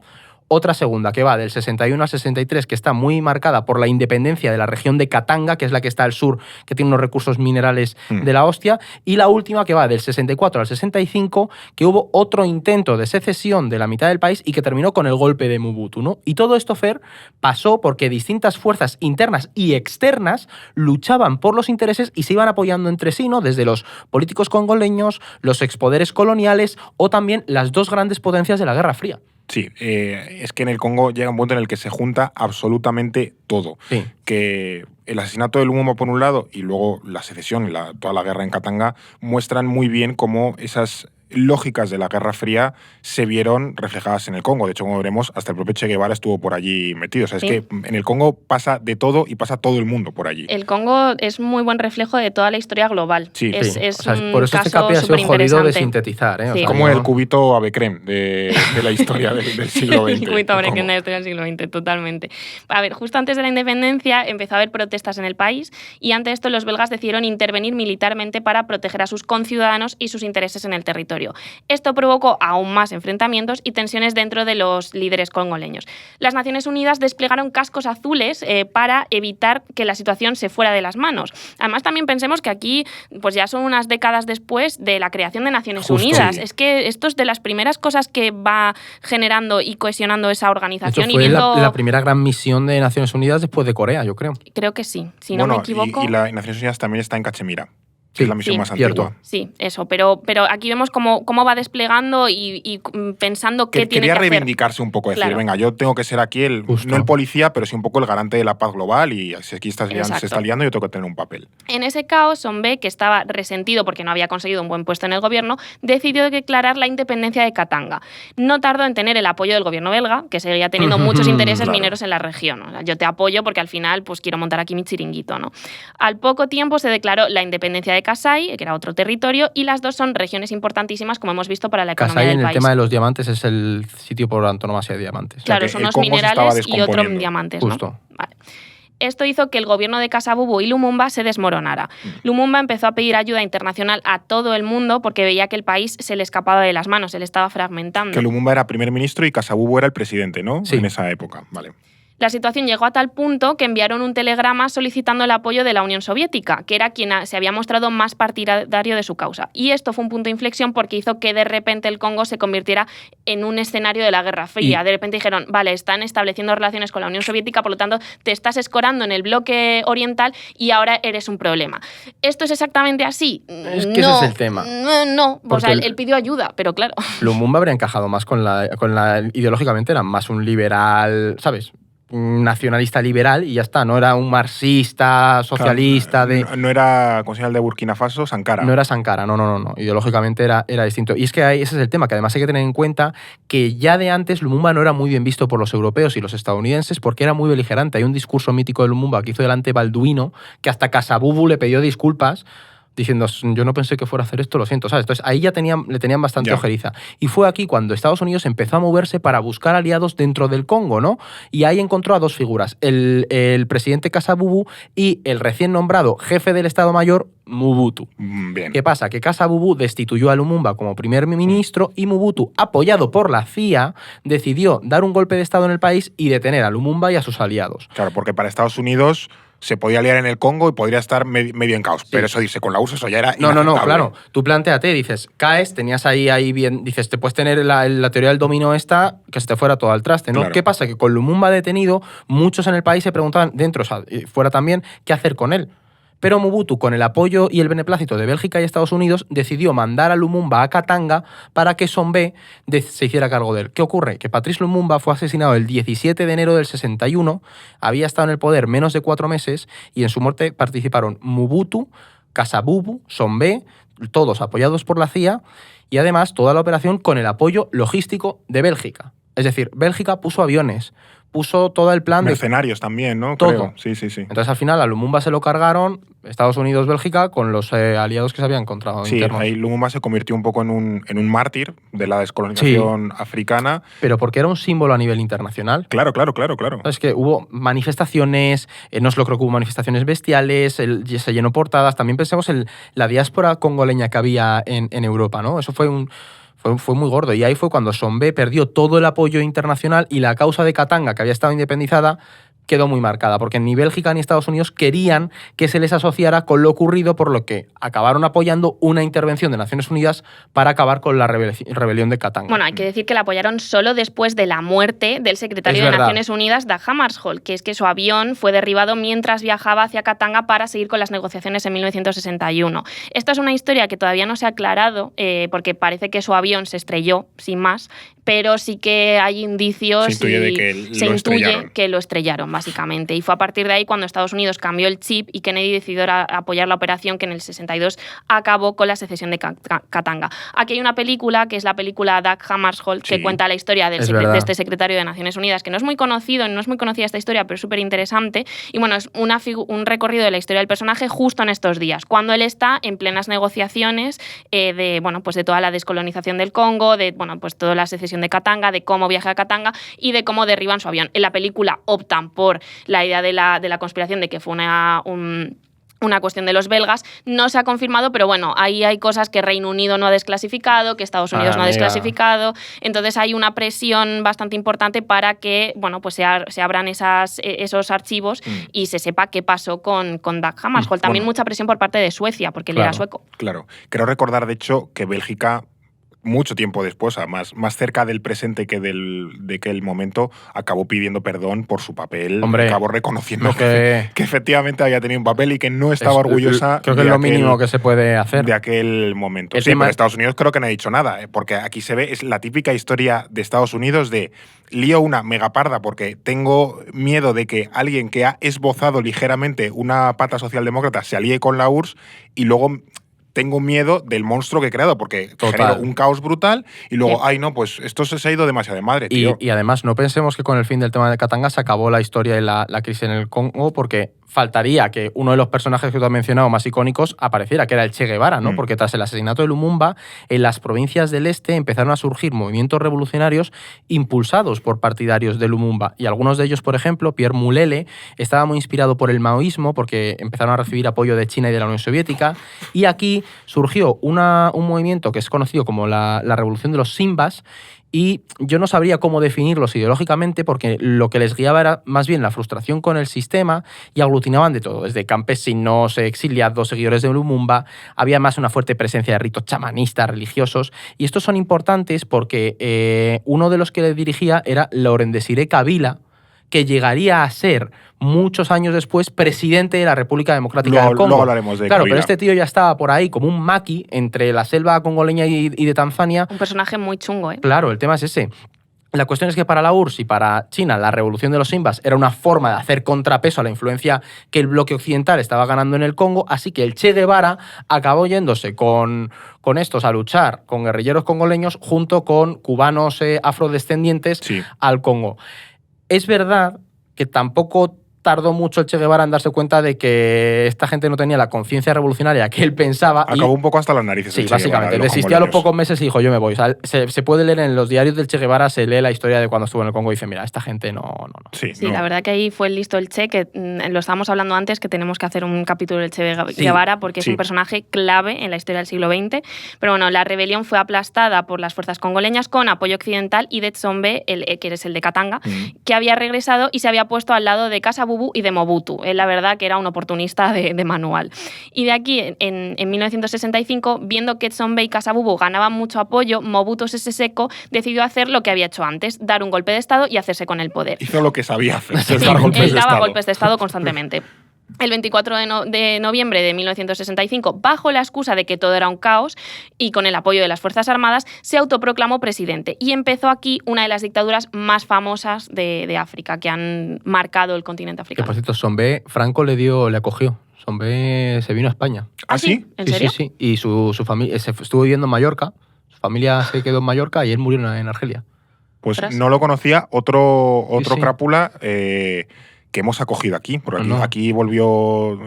otra segunda que va del 61 al 63, que está muy marcada por la independencia de la región de Katanga, que es la que está al sur, que tiene unos recursos minerales de la hostia, y la última que va del 64 al 65, que hubo otro intento de secesión de la mitad del país y que terminó con el golpe de Mobutu, ¿no? Y todo esto, Fer, pasó porque distintas fuerzas internas y externas luchaban por los intereses y se iban apoyando entre sí, ¿no? Desde los políticos congoleños, los expoderes coloniales o también las 2 grandes potencias de la Guerra Fría. Sí, es que en el Congo llega un punto en el que se junta absolutamente todo. Sí. Que el asesinato de Lumumba por un lado y luego la secesión y toda la guerra en Katanga muestran muy bien cómo esas lógicas de la Guerra Fría se vieron reflejadas en el Congo. De hecho, como veremos, hasta el propio Che Guevara estuvo por allí metido. O sea, es que en el Congo pasa de todo y pasa todo el mundo por allí. El Congo es muy buen reflejo de toda la historia global. Sí, es o sea, un por eso este capi ha sido jodido de sintetizar. Sí. O sea, como el cubito Abecrem de la historia del siglo XX. El cubito Abecrem de la historia del siglo XX, totalmente. A ver, justo antes de la independencia empezó a haber protestas en el país y ante esto los belgas decidieron intervenir militarmente para proteger a sus conciudadanos y sus intereses en el territorio. Esto provocó aún más enfrentamientos y tensiones dentro de los líderes congoleños. Las Naciones Unidas desplegaron cascos azules para evitar que la situación se fuera de las manos. Además, también pensemos que aquí pues ya son unas décadas después de la creación de Naciones Unidas. Sí. Es que esto es de las primeras cosas que va generando y cohesionando esa organización. De hecho, fue y viendo... la primera gran misión de Naciones Unidas después de Corea, yo creo. Creo que sí, si no me equivoco. Y la Naciones Unidas también está en Cachemira. Sí, es la misión más antigua. Sí, eso. Pero aquí vemos cómo va desplegando y pensando qué tiene que hacer. Quería reivindicarse un poco, decir, venga, yo tengo que ser aquí no el policía, pero sí un poco el garante de la paz global y si aquí se está liando, yo tengo que tener un papel. En ese caos, Sonbe, que estaba resentido porque no había conseguido un buen puesto en el gobierno, decidió declarar la independencia de Katanga. No tardó en tener el apoyo del gobierno belga, que seguía teniendo muchos intereses mineros en la región. O sea, yo te apoyo porque al final pues quiero montar aquí mi chiringuito, ¿no? Al poco tiempo se declaró la independencia de Kasai, que era otro territorio, y las 2 son regiones importantísimas, como hemos visto, para la economía del país. Kasai, en el tema de los diamantes, es el sitio por antonomasia de diamantes. Claro, son unos minerales y otros diamantes, justo. ¿No? Vale. Esto hizo que el gobierno de Kasavubu y Lumumba se desmoronara. Lumumba empezó a pedir ayuda internacional a todo el mundo porque veía que el país se le escapaba de las manos, se le estaba fragmentando. Que Lumumba era primer ministro y Kasavubu era el presidente, ¿no? Sí. En esa época, vale. La situación llegó a tal punto que enviaron un telegrama solicitando el apoyo de la Unión Soviética, que era quien se había mostrado más partidario de su causa. Y esto fue un punto de inflexión porque hizo que de repente el Congo se convirtiera en un escenario de la Guerra Fría. De repente dijeron, vale, están estableciendo relaciones con la Unión Soviética, por lo tanto te estás escorando en el bloque oriental y ahora eres un problema. ¿Esto es exactamente así? Es que ese es el tema. No, o sea, él pidió ayuda, pero claro. Lumumba habría encajado más con la ideológicamente era más un liberal, ¿sabes? Nacionalista liberal y ya está, no era un marxista, socialista. No era, ¿cómo se llama el de Burkina Faso? Sankara. No era Sankara, no. Ideológicamente era distinto. Y es que ese es el tema, que además hay que tener en cuenta que ya de antes Lumumba no era muy bien visto por los europeos y los estadounidenses porque era muy beligerante. Hay un discurso mítico de Lumumba que hizo delante Balduino, que hasta Kasavubu le pidió disculpas diciendo, yo no pensé que fuera a hacer esto, lo siento, ¿sabes? Entonces ahí ya le tenían bastante ojeriza. Y fue aquí cuando Estados Unidos empezó a moverse para buscar aliados dentro del Congo, ¿no? Y ahí encontró a 2 figuras, el presidente Kasavubu y el recién nombrado jefe del Estado Mayor, Mobutu. Bien. ¿Qué pasa? Que Kasavubu destituyó a Lumumba como primer ministro y Mobutu, apoyado por la CIA, decidió dar un golpe de Estado en el país y detener a Lumumba y a sus aliados. Claro, porque para Estados Unidos se podía liar en el Congo y podría estar medio en caos. Sí. Pero eso dice, con la URSS eso ya era No, claro. Tú plantéate, dices, caes, tenías ahí bien, dices, te puedes tener la teoría del dominó esta, que se te fuera todo al traste, ¿no? Claro. ¿Qué pasa? Que con Lumumba detenido, muchos en el país se preguntaban, dentro, o sea, fuera también, ¿qué hacer con él? Pero Mobutu, con el apoyo y el beneplácito de Bélgica y Estados Unidos, decidió mandar a Lumumba a Katanga para que Sombé se hiciera cargo de él. ¿Qué ocurre? Que Patrice Lumumba fue asesinado el 17 de enero del 61, había estado en el poder menos de 4 meses y en su muerte participaron Mobutu, Kasavubu, Sombé, todos apoyados por la CIA y además toda la operación con el apoyo logístico de Bélgica. Es decir, Bélgica puso aviones, puso todo el plan mercenarios también, ¿no? Todo. Creo. Sí. Entonces, al final, a Lumumba se lo cargaron Estados Unidos, Bélgica, con los aliados que se habían encontrado. Sí, internos. ahí Lumumba se convirtió un poco en un mártir de la descolonización africana. Pero porque era un símbolo a nivel internacional. Claro. Es que hubo manifestaciones, no solo creo que hubo manifestaciones bestiales, se llenó portadas. También pensemos en la diáspora congoleña que había en Europa, ¿no? Eso fue muy gordo. Y ahí fue cuando Sombé perdió todo el apoyo internacional y la causa de Katanga, que había estado independizada, quedó muy marcada, porque ni Bélgica ni Estados Unidos querían que se les asociara con lo ocurrido, por lo que acabaron apoyando una intervención de Naciones Unidas para acabar con la rebelión de Katanga. Bueno, hay que decir que la apoyaron solo después de la muerte del secretario de Naciones Unidas, Dag Hammarskjöld, que es que su avión fue derribado mientras viajaba hacia Katanga para seguir con las negociaciones en 1961. Esta es una historia que todavía no se ha aclarado, porque parece que su avión se estrelló, sin más, pero sí que hay indicios se intuye que lo estrellaron, básicamente. Y fue a partir de ahí cuando Estados Unidos cambió el chip y Kennedy decidió apoyar la operación que en el 62 acabó con la secesión de Katanga. Aquí hay una película, que es la película Dag Hammarskjöld, que cuenta la historia de este secretario de Naciones Unidas, que no es muy conocido, no es muy conocida esta historia, pero es súper interesante. Y bueno, es un recorrido de la historia del personaje justo en estos días, cuando él está en plenas negociaciones de toda la descolonización del Congo, de pues toda la secesión de Katanga, de cómo viaja a Katanga y de cómo derriban su avión. En la película optan por la idea de la conspiración, de que fue una cuestión de los belgas. No se ha confirmado, pero bueno, ahí hay cosas que Reino Unido no ha desclasificado, que Estados Unidos no ha desclasificado. Entonces hay una presión bastante importante para que se abran esos archivos y se sepa qué pasó con Dag Hammarskjöld. También mucha presión por parte de Suecia, porque él era sueco. Claro. Creo recordar, de hecho, que Bélgica, mucho tiempo después, más cerca del presente que de aquel momento, acabó pidiendo perdón por su papel. Acabó reconociendo que efectivamente había tenido un papel y que no estaba orgullosa. Creo que es lo mínimo que se puede hacer. De aquel momento. Pero Estados Unidos creo que no ha dicho nada, porque aquí se ve, es la típica historia de Estados Unidos de lío una megaparda porque tengo miedo de que alguien que ha esbozado ligeramente una pata socialdemócrata se alíe con la URSS y luego tengo miedo del monstruo que he creado porque genero un caos brutal y luego, pues esto se ha ido demasiado de madre, tío. Y además, no pensemos que con el fin del tema de Katanga se acabó la historia y la crisis en el Congo, porque faltaría que uno de los personajes que tú has mencionado más icónicos apareciera, que era el Che Guevara, ¿no? Porque tras el asesinato de Lumumba, en las provincias del este empezaron a surgir movimientos revolucionarios impulsados por partidarios de Lumumba. Y algunos de ellos, por ejemplo, Pierre Mulele, estaba muy inspirado por el maoísmo, porque empezaron a recibir apoyo de China y de la Unión Soviética. Y aquí surgió un movimiento que es conocido como la Revolución de los Simbas, y yo no sabría cómo definirlos ideológicamente porque lo que les guiaba era más bien la frustración con el sistema y aglutinaban de todo, desde campesinos, exiliados, seguidores de Lumumba. Había más una fuerte presencia de ritos chamanistas, religiosos, y estos son importantes porque uno de los que le dirigía era Laurent Désiré Kabila, que llegaría a ser muchos años después presidente de la República Democrática del Congo. Luego hablaremos de Claro, Kabila. pero este tío ya estaba por ahí como un maqui entre la selva congoleña y de Tanzania. Un personaje muy chungo, ¿eh? Claro, el tema es ese. La cuestión es que para la URSS y para China la revolución de los Simbas era una forma de hacer contrapeso a la influencia que el bloque occidental estaba ganando en el Congo, así que el Che Guevara acabó yéndose con estos a luchar con guerrilleros congoleños junto con cubanos afrodescendientes al Congo. Es verdad que tampoco tardó mucho el Che Guevara en darse cuenta de que esta gente no tenía la conciencia revolucionaria que él pensaba. Acabó un poco hasta las narices. Sí, básicamente. Desistió a los pocos meses y dijo, yo me voy. O sea, se puede leer en los diarios del Che Guevara, se lee la historia de cuando estuvo en el Congo y dice, mira, esta gente no. Sí, la verdad que ahí fue listo el Che, que lo estábamos hablando antes, que tenemos que hacer un capítulo del Che Guevara porque es un personaje clave en la historia del siglo XX. Pero bueno, la rebelión fue aplastada por las fuerzas congoleñas con apoyo occidental y de Tshombe, que es el de Katanga, que había regresado y se había puesto al lado de Kasavubu y de Mobutu. Él, la verdad, que era un oportunista de manual. Y de aquí, en 1965, viendo que Tshombe y Kasavubu ganaban mucho apoyo, Mobutu Sese Seko decidió hacer lo que había hecho antes, dar un golpe de Estado y hacerse con el poder. Hizo lo que sabía hacer. Él daba golpes de Estado constantemente. el 24 de noviembre de 1965, bajo la excusa de que todo era un caos y con el apoyo de las Fuerzas Armadas, se autoproclamó presidente. Y empezó aquí una de las dictaduras más famosas de África, que han marcado el continente africano. Que por cierto, Sonbé, Franco le acogió. Sonbé se vino a España. ¿Ah, sí? ¿En serio? Sí. Y su familia estuvo viviendo en Mallorca, su familia se quedó en Mallorca y él murió en Argelia. Pues ¿Ostras? no lo conocía. Otro Sí. crápula que hemos acogido aquí. Porque aquí volvió.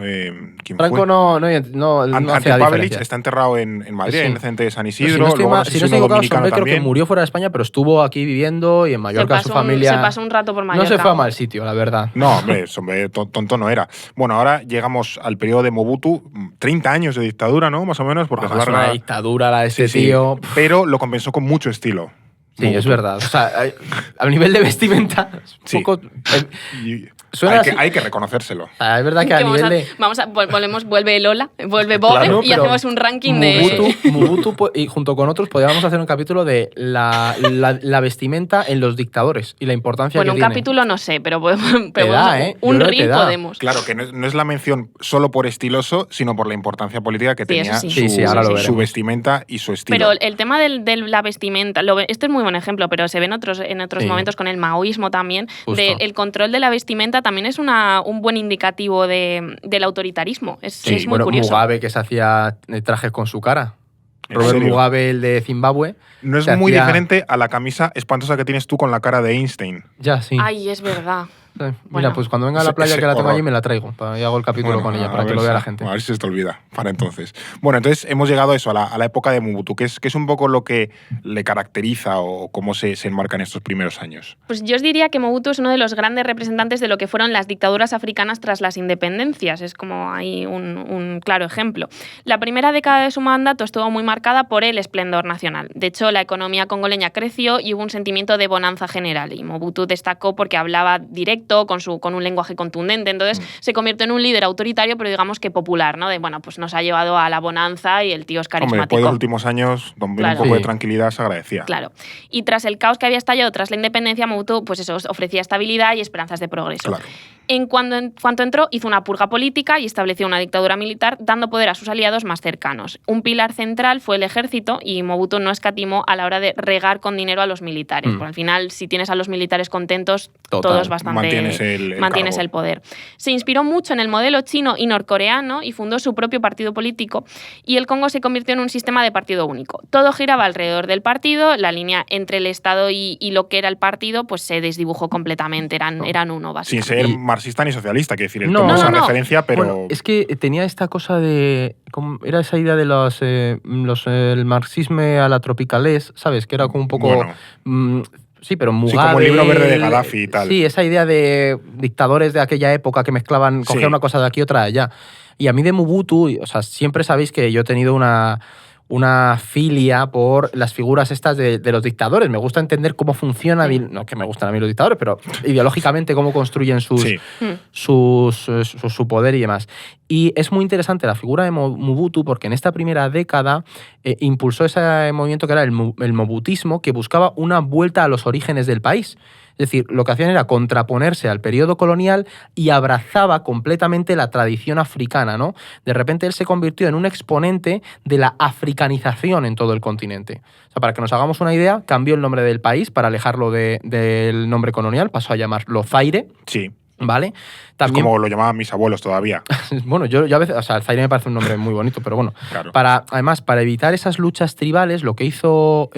¿Quién Franco fue? no Ante hacía Pavelic diferencia. está enterrado en Madrid, Sí. en el centro de San Pero Isidro. si no estoy, luego mal, no sé si si no estoy uno equivocado, dominicano Sonbé creo que también. murió fuera de España, pero estuvo aquí viviendo y en Mallorca su familia... Se pasó un rato por Mallorca. No se fue a mal sitio, la verdad. No, hombre, tonto no era. Bueno, ahora llegamos al periodo de Mobutu, 30 años de dictadura, ¿no? Más o menos, porque Vamos, se una larga. dictadura la de este Sí, sí. tío. Pero lo compensó con mucho estilo. Sí, Mobutu. es verdad. O sea, a nivel de vestimenta, es un Sí. poco... Y Suena hay que reconocérselo. O sea, es verdad que a nivel de... Vuelve Lola, vuelve Bob Claro, y pero hacemos un ranking de... Mobutu, y junto con otros podríamos hacer un capítulo de la vestimenta en los dictadores y la importancia Bueno, que un tiene. capítulo no sé, pero Te da, ¿eh? Yo un creo que te ring da. podemos. Claro, que no es la mención solo por estiloso, sino por la importancia política que Sí, tenía eso sí. Sí, ahora lo su veremos. vestimenta y su estilo. Pero el tema de la vestimenta, esto es muy buen ejemplo, pero se ve en otros Sí. momentos con el maoísmo también, Justo. el control de la vestimenta también es un buen indicativo del autoritarismo. Es muy bueno, curioso. Mugabe que se hacía trajes con su cara. ¿En Robert serio? Mugabe, el de Zimbabue. No es se muy hacía- diferente a la camisa espantosa que tienes tú con la cara de Einstein. Ya, sí. Ay, es verdad. Sí. Mira, bueno. pues cuando venga a la Ese- playa ese que la tengo horror. allí me la traigo y hago el capítulo Bueno, con ella a para que ver lo vea si- la gente. A ver si se te olvida para entonces. Bueno, entonces hemos llegado a eso, a la época de Mobutu, que es un poco lo que le caracteriza o cómo se enmarca en estos primeros años. Pues yo os diría que Mobutu es uno de los grandes representantes de lo que fueron las dictaduras africanas tras las independencias. Es como ahí un claro ejemplo. La primera década de su mandato estuvo muy marcada por el esplendor nacional. De hecho, la economía congoleña creció y hubo un sentimiento de bonanza general. Y Mobutu destacó porque hablaba directo, con un lenguaje contundente. Entonces se convirtió en un líder autoritario, pero digamos que popular, ¿no? Pues nos ha llevado a la bonanza y el tío es Hombre, carismático. después de los últimos años, donde Claro. un poco de Sí. tranquilidad se agradecía. Claro. Y tras el caos que había estallado tras la independencia, Mobutu pues eso, ofrecía estabilidad y esperanzas de progreso. Claro. En cuanto entró, hizo una purga política y estableció una dictadura militar, dando poder a sus aliados más cercanos. Un pilar central fue el ejército y Mobutu no escatimó a la hora de regar con dinero a los militares. Porque al final, si tienes a los militares contentos, Total. todo es bastante... Mantienes el mantienes cargo. el poder. Se inspiró mucho en el modelo chino y norcoreano y fundó su propio partido político, y el Congo se convirtió en un sistema de partido único. Todo giraba alrededor del partido, la línea entre el Estado y lo que era el partido pues se desdibujó completamente, eran uno, Sin básicamente. ser Y- marxista ni socialista, quiero decir, él No, tomó esa no. referencia, pero Bueno, es que tenía esta cosa de... Era esa idea de el marxismo a la tropicalés, ¿sabes? Que era como un poco... Bueno. Sí, pero Sí, Mugabe... como el libro verde de Gaddafi y tal. Sí, esa idea de dictadores de aquella época que mezclaban, Sí. cogían una cosa de aquí, otra de allá. Y a mí de Mobutu, o sea, siempre sabéis que yo he tenido una filia por las figuras estas de los dictadores. Me gusta entender cómo funciona, no que me gustan a mí los dictadores, pero ideológicamente cómo construyen Sí. su poder y demás. Y es muy interesante la figura de Mobutu porque en esta primera década impulsó ese movimiento que era el mobutismo, que buscaba una vuelta a los orígenes del país. Es decir, lo que hacían era contraponerse al periodo colonial y abrazaba completamente la tradición africana, ¿no? De repente él se convirtió en un exponente de la africanización en todo el continente. O sea, para que nos hagamos una idea, cambió el nombre del país para alejarlo del nombre colonial, pasó a llamarlo Zaire, Sí. ¿vale? Es También, como lo llamaban mis abuelos todavía. bueno, yo a veces, o sea, el Zaire me parece un nombre muy bonito, pero bueno. Claro. Además, para evitar esas luchas tribales, lo que hizo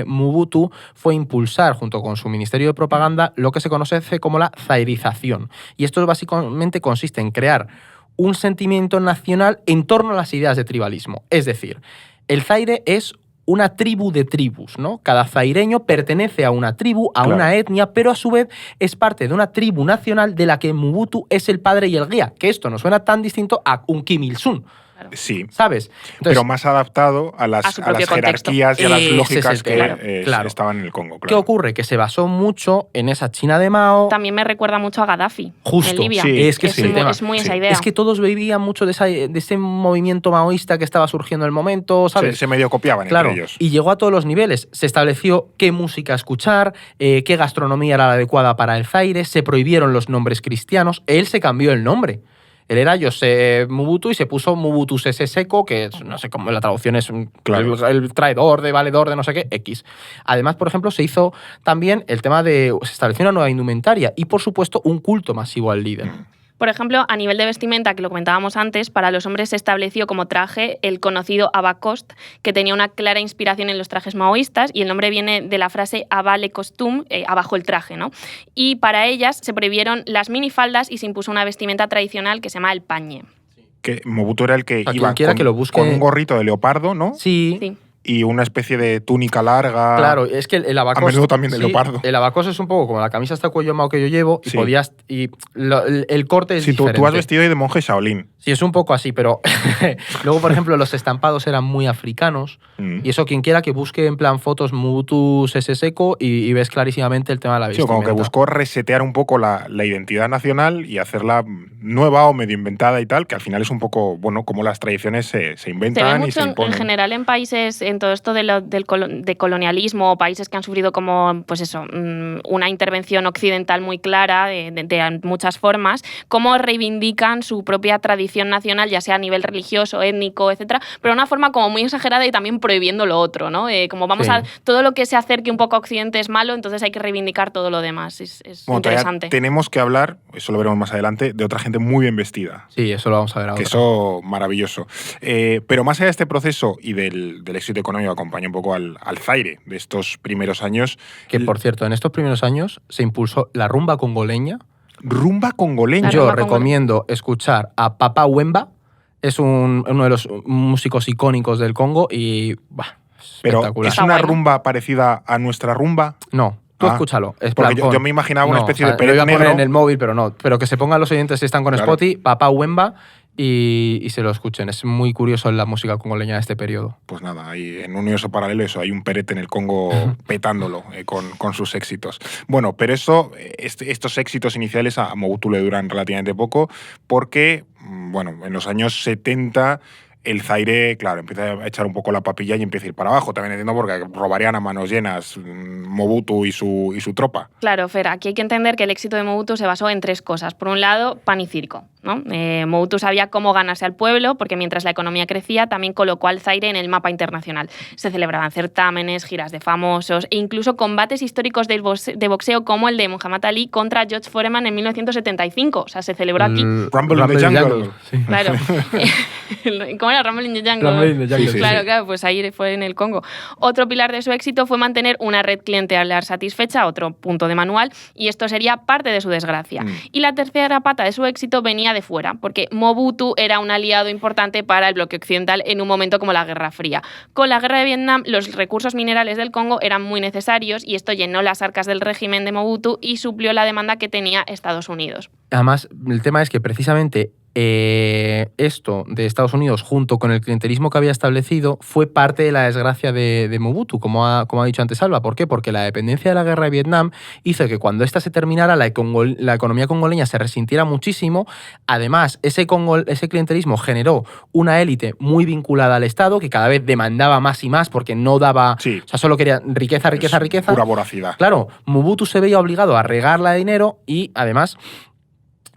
Mobutu fue impulsar, junto con su Ministerio de Propaganda, lo que se conoce como la zairización. Y esto básicamente consiste en crear un sentimiento nacional en torno a las ideas de tribalismo. Es decir, el Zaire es una tribu de tribus, ¿no? Cada zaireño pertenece a una tribu, a Claro. una etnia, pero a su vez es parte de una tribu nacional de la que Mobutu es el padre y el guía, que esto no suena tan distinto a un Kim Il-sung, Sí. ¿sabes? Pero más adaptado a a las su propio contexto. jerarquías y a las Ese es lógicas el que tema. Claro. estaban en el Congo. ¿Qué Claro. ocurre? Que se basó mucho en esa China de Mao. También me recuerda mucho a Gaddafi, Justo, en Libia. sí, es que es el tema. Es muy Sí. esa idea. Es que todos vivían mucho de ese movimiento maoísta que estaba surgiendo en el momento, ¿sabes? Se medio copiaban Claro, entre ellos. y llegó a todos los niveles. Se estableció qué música escuchar, qué gastronomía era la adecuada para el Zaire, se prohibieron los nombres cristianos, él se cambió el nombre. Él era José Mobutu y se puso Mobutu Sese Seko, que no sé cómo la traducción es el traidor, de valedor, de no sé qué, X. Además, por ejemplo, se hizo también el tema de... Se estableció una nueva indumentaria y, por supuesto, un culto masivo al líder. Por ejemplo, a nivel de vestimenta, que lo comentábamos antes, para los hombres se estableció como traje el conocido abacost, que tenía una clara inspiración en los trajes maoístas, y el nombre viene de la frase abat le costume, abajo el traje, ¿no? Y para ellas se prohibieron las minifaldas y se impuso una vestimenta tradicional que se llama el pañe. Que Mobutu era el que iba con un gorrito de leopardo, ¿no? Sí. Y una especie de túnica larga. Claro, es que el abacos... A menudo también de leopardo. El abacos es un poco como la camisa hasta el cuello mao que yo llevo y podías... el corte es diferente. Tú has vestido hoy de monje Shaolin. Sí, es un poco así, pero luego, por ejemplo, los estampados eran muy africanos y eso quien quiera que busque en plan fotos Mobutu Sese Seko y ves clarísimamente el tema de la vestimenta. Sí, como que buscó resetear un poco la identidad nacional y hacerla nueva o medio inventada y tal, que al final es un poco, bueno, como las tradiciones se inventan y se imponen. En general en países, en todo esto de colonialismo, países que han sufrido como, pues eso, una intervención occidental muy clara de muchas formas, cómo reivindican su propia tradición nacional, ya sea a nivel religioso, étnico, etcétera, pero de una forma como muy exagerada y también prohibiendo lo otro, ¿no? Como vamos a todo lo que se acerque un poco a Occidente es malo, entonces hay que reivindicar todo lo demás. Es interesante. Tenemos que hablar, eso lo veremos más adelante, de otra gente muy bien vestida. Sí, eso lo vamos a ver ahora. Que eso, maravilloso. Pero más allá de este proceso y del éxito económico, acompaña un poco al Zaire de estos primeros años. Que, por cierto, en estos primeros años se impulsó la rumba congoleña. ¿Rumba congoleña? Yo recomiendo escuchar a Papa Wemba. Es uno de los músicos icónicos del Congo y Pero espectacular. ¿es una rumba parecida a nuestra rumba? No. Tú escúchalo. Es porque yo me imaginaba una especie de Pérez negro. Lo iba a poner en el móvil, pero no. Pero que se pongan los oyentes si están con Spotify, Papa Wemba, y se lo escuchen. Es muy curioso la música congoleña de este periodo. Pues nada, hay en un universo paralelo eso, hay un Perete en el Congo petándolo con sus éxitos. Bueno, pero estos éxitos iniciales a Mobutu le duran relativamente poco porque, bueno, en los años 70... el Zaire, claro, empieza a echar un poco la papilla y empieza a ir para abajo. También entiendo porque robarían a manos llenas Mobutu y su tropa. Claro, Fer, aquí hay que entender que el éxito de Mobutu se basó en tres cosas. Por un lado, pan y circo, ¿no? Mobutu sabía cómo ganarse al pueblo, porque mientras la economía crecía, también colocó al Zaire en el mapa internacional. Se celebraban certámenes, giras de famosos e incluso combates históricos de boxeo como el de Muhammad Ali contra George Foreman en 1975. O sea, se celebró aquí. Rumble in the Jungle. Sí. Claro. ¿Cómo era? Rumble in the Jungle. Sí. Claro, pues ahí fue en el Congo. Otro pilar de su éxito fue mantener una red clientelar satisfecha, otro punto de manual, y esto sería parte de su desgracia. Y la tercera pata de su éxito venía de fuera, porque Mobutu era un aliado importante para el bloque occidental en un momento como la Guerra Fría. Con la Guerra de Vietnam, los recursos minerales del Congo eran muy necesarios y esto llenó las arcas del régimen de Mobutu y suplió la demanda que tenía Estados Unidos. Además, el tema es que precisamente esto de Estados Unidos, junto con el clientelismo que había establecido, fue parte de la desgracia de Mobutu, como ha dicho antes Alba. ¿Por qué? Porque la dependencia de la guerra de Vietnam hizo que cuando esta se terminara, la economía congoleña se resintiera muchísimo. Además, ese clientelismo generó una élite muy vinculada al Estado, que cada vez demandaba más y más porque no daba... Sí. O sea, solo quería riqueza. Pura voracidad. Claro, Mobutu se veía obligado a regarla de dinero y, además...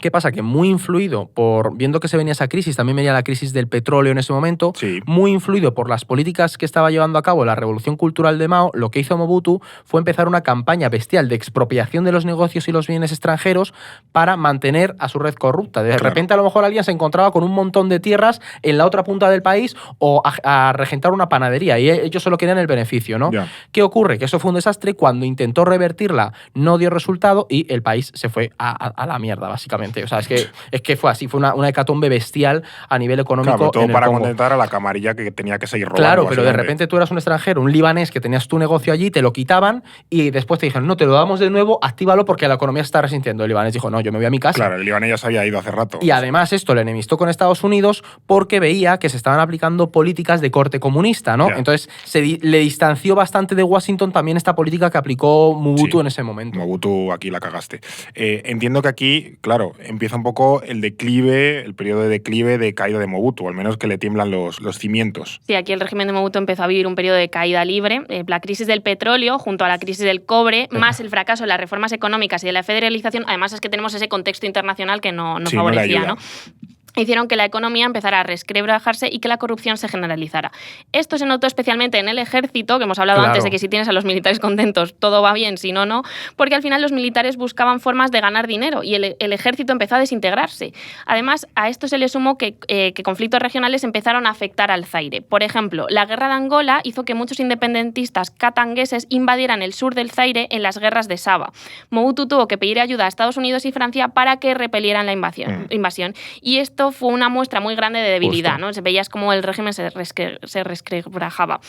¿Qué pasa? Que muy influido viendo que se venía esa crisis, también venía la crisis del petróleo en ese momento, muy influido por las políticas que estaba llevando a cabo la revolución cultural de Mao, lo que hizo Mobutu fue empezar una campaña bestial de expropiación de los negocios y los bienes extranjeros para mantener a su red corrupta. De repente a lo mejor alguien se encontraba con un montón de tierras en la otra punta del país o a regentar una panadería y ellos solo querían el beneficio, ¿no? Yeah. ¿Qué ocurre? Que eso fue un desastre. Cuando intentó revertirla no dio resultado y el país se fue a la mierda, básicamente. O sea, es que fue así, fue una hecatombe bestial a nivel económico. Claro, todo en el para Congo. contentar a la camarilla que tenía que seguir robando. Claro, pero de repente tú eras un extranjero, un libanés que tenías tu negocio allí, te lo quitaban y después te dijeron, no, te lo damos de nuevo, actívalo porque la economía se está resintiendo. El libanés dijo, no, yo me voy a mi casa. Claro, el libanés ya se había ido hace rato. Y además esto le enemistó con Estados Unidos porque veía que se estaban aplicando políticas de corte comunista, ¿no? Yeah. Entonces le distanció bastante de Washington también esta política que aplicó Mobutu en ese momento. Mobutu, aquí la cagaste. Entiendo que aquí, claro, empieza un poco el periodo de declive de caída de Mobutu, al menos que le tiemblan los cimientos. Sí, aquí el régimen de Mobutu empezó a vivir un periodo de caída libre. La crisis del petróleo, junto a la crisis del cobre, más el fracaso de las reformas económicas y de la federalización, además es que tenemos ese contexto internacional que no favorecía, ¿no? hicieron que la economía empezara a resquebrajarse y que la corrupción se generalizara. Esto se notó especialmente en el ejército, que hemos hablado antes de que si tienes a los militares contentos todo va bien, si no, no, porque al final los militares buscaban formas de ganar dinero y el ejército empezó a desintegrarse. Además, a esto se le sumó que conflictos regionales empezaron a afectar al Zaire. Por ejemplo, la guerra de Angola hizo que muchos independentistas katangueses invadieran el sur del Zaire en las guerras de Saba. Mobutu tuvo que pedir ayuda a Estados Unidos y Francia para que repelieran la invasión. Y esto fue una muestra muy grande de debilidad, ¿no? Se veías como el régimen se resquebrajaba.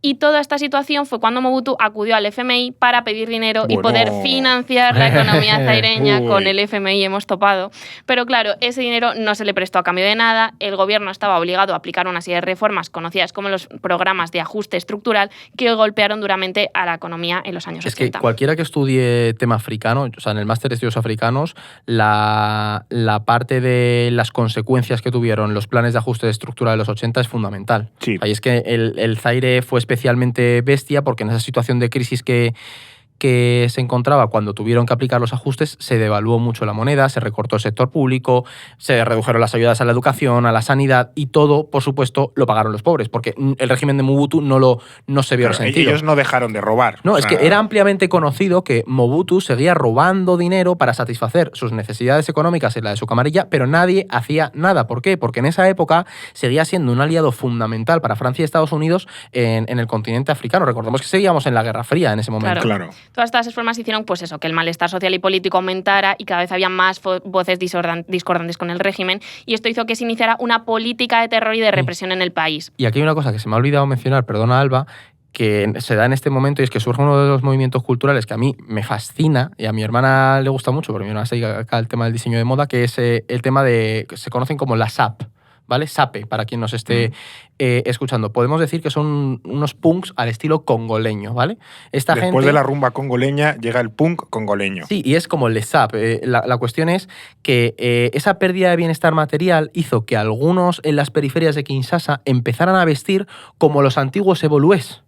Y toda esta situación fue cuando Mobutu acudió al FMI para pedir dinero y poder financiar la economía zaireña. Con el FMI hemos topado. Pero claro, ese dinero no se le prestó a cambio de nada. El gobierno estaba obligado a aplicar una serie de reformas conocidas como los programas de ajuste estructural que golpearon duramente a la economía en los años 80. Es que cualquiera que estudie tema africano, o sea, en el máster de estudios africanos, la parte de las consecuencias que tuvieron los planes de ajuste estructural de los 80 es fundamental. Sí. Ahí es que el Zaire fue especialmente bestia porque en esa situación de crisis que se encontraba cuando tuvieron que aplicar los ajustes, se devaluó mucho la moneda, se recortó el sector público, se redujeron las ayudas a la educación, a la sanidad y todo, por supuesto, lo pagaron los pobres porque el régimen de Mobutu no se vio resentido. Ellos no dejaron de robar. No, es que era ampliamente conocido que Mobutu seguía robando dinero para satisfacer sus necesidades económicas y la de su camarilla, pero nadie hacía nada. ¿Por qué? Porque en esa época seguía siendo un aliado fundamental para Francia y Estados Unidos en el continente africano. Recordemos que seguíamos en la Guerra Fría en ese momento. Claro. Todas estas reformas hicieron pues eso, que el malestar social y político aumentara y cada vez había más voces discordantes con el régimen, y esto hizo que se iniciara una política de terror y de represión en el país. Y aquí hay una cosa que se me ha olvidado mencionar, perdona Alba, que se da en este momento y es que surge uno de los movimientos culturales que a mí me fascina y a mi hermana le gusta mucho, porque mi hermana se dedica acá al tema del diseño de moda, que es el tema de que se conocen como la SAP. ¿Vale? Sape, para quien nos esté escuchando. Podemos decir que son unos punks al estilo congoleño, ¿vale? Después de la rumba congoleña llega el punk congoleño. Sí, y es como el SAP. La cuestión es que esa pérdida de bienestar material hizo que algunos en las periferias de Kinshasa empezaran a vestir como los antiguos evolués.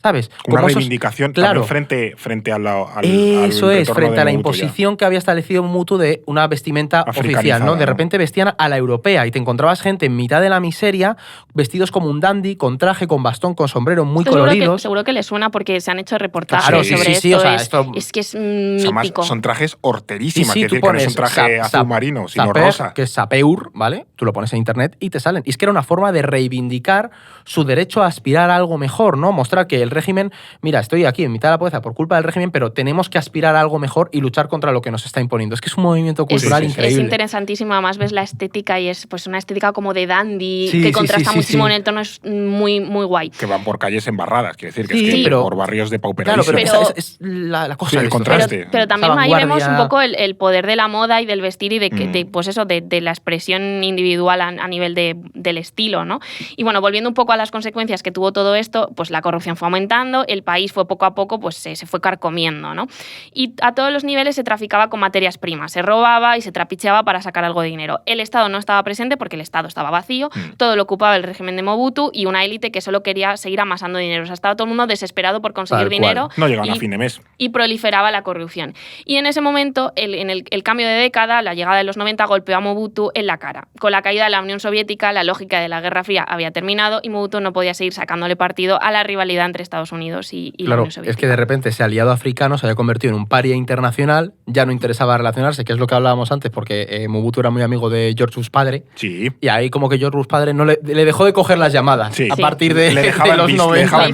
¿Sabes? Una reivindicación también frente al eso es, frente a la Mobutu imposición que había establecido Mobutu de una vestimenta oficial, ¿no? De repente vestían a la europea y te encontrabas gente en mitad de la miseria, vestidos como un dandy, con traje, con bastón, con sombrero, muy coloridos. Seguro que les suena porque se han hecho reportajes sobre esto. O sea, esto. Es que es mítico. Son trajes horterísimas, Sí, que no es un traje azul marino, sino rosa. Que es sapeur, ¿vale? Tú lo pones en internet y te salen. Y es que era una forma de reivindicar su derecho a aspirar a algo mejor, ¿no? Mostrar que el régimen, mira, estoy aquí en mitad de la pobreza por culpa del régimen, pero tenemos que aspirar a algo mejor y luchar contra lo que nos está imponiendo. Es que es un movimiento cultural increíble. Es interesantísimo, además ves la estética y es pues una estética como de dandy, que contrasta muchísimo en el tono, es muy, muy guay. Que van por calles embarradas, quiere decir, que es que por barrios depauperadísimos. Claro, pero es la cosa. El contraste. Pero también ahí vemos un poco el poder de la moda y del vestir y pues eso, de la expresión individual a nivel del estilo, ¿no? Y bueno, volviendo un poco a las consecuencias que tuvo todo esto, pues la corrupción fue aumentando, el país fue poco a poco, pues se fue carcomiendo, ¿no? Y a todos los niveles se traficaba con materias primas, se robaba y se trapicheaba para sacar algo de dinero. El Estado no estaba presente porque el Estado estaba vacío, todo lo ocupaba el régimen de Mobutu y una élite que solo quería seguir amasando dinero. O sea, estaba todo el mundo desesperado por conseguir dinero. No llegaban a fin de mes. Y proliferaba la corrupción. Y en ese momento, en el cambio de década, la llegada de los 90 golpeó a Mobutu en la cara. Con la caída de la Unión Soviética, la lógica de la Guerra Fría había terminado y Mobutu no podía seguir sacándole partido a la rivalidad entre Estados Unidos y la Unión Soviética. Es que de repente ese aliado africano se había convertido en un paria internacional, ya no interesaba relacionarse, que es lo que hablábamos antes, porque Mobutu era muy amigo de George Bush padre. Sí. Y ahí como que George Bush padre no le dejó de coger las llamadas a partir de los 90.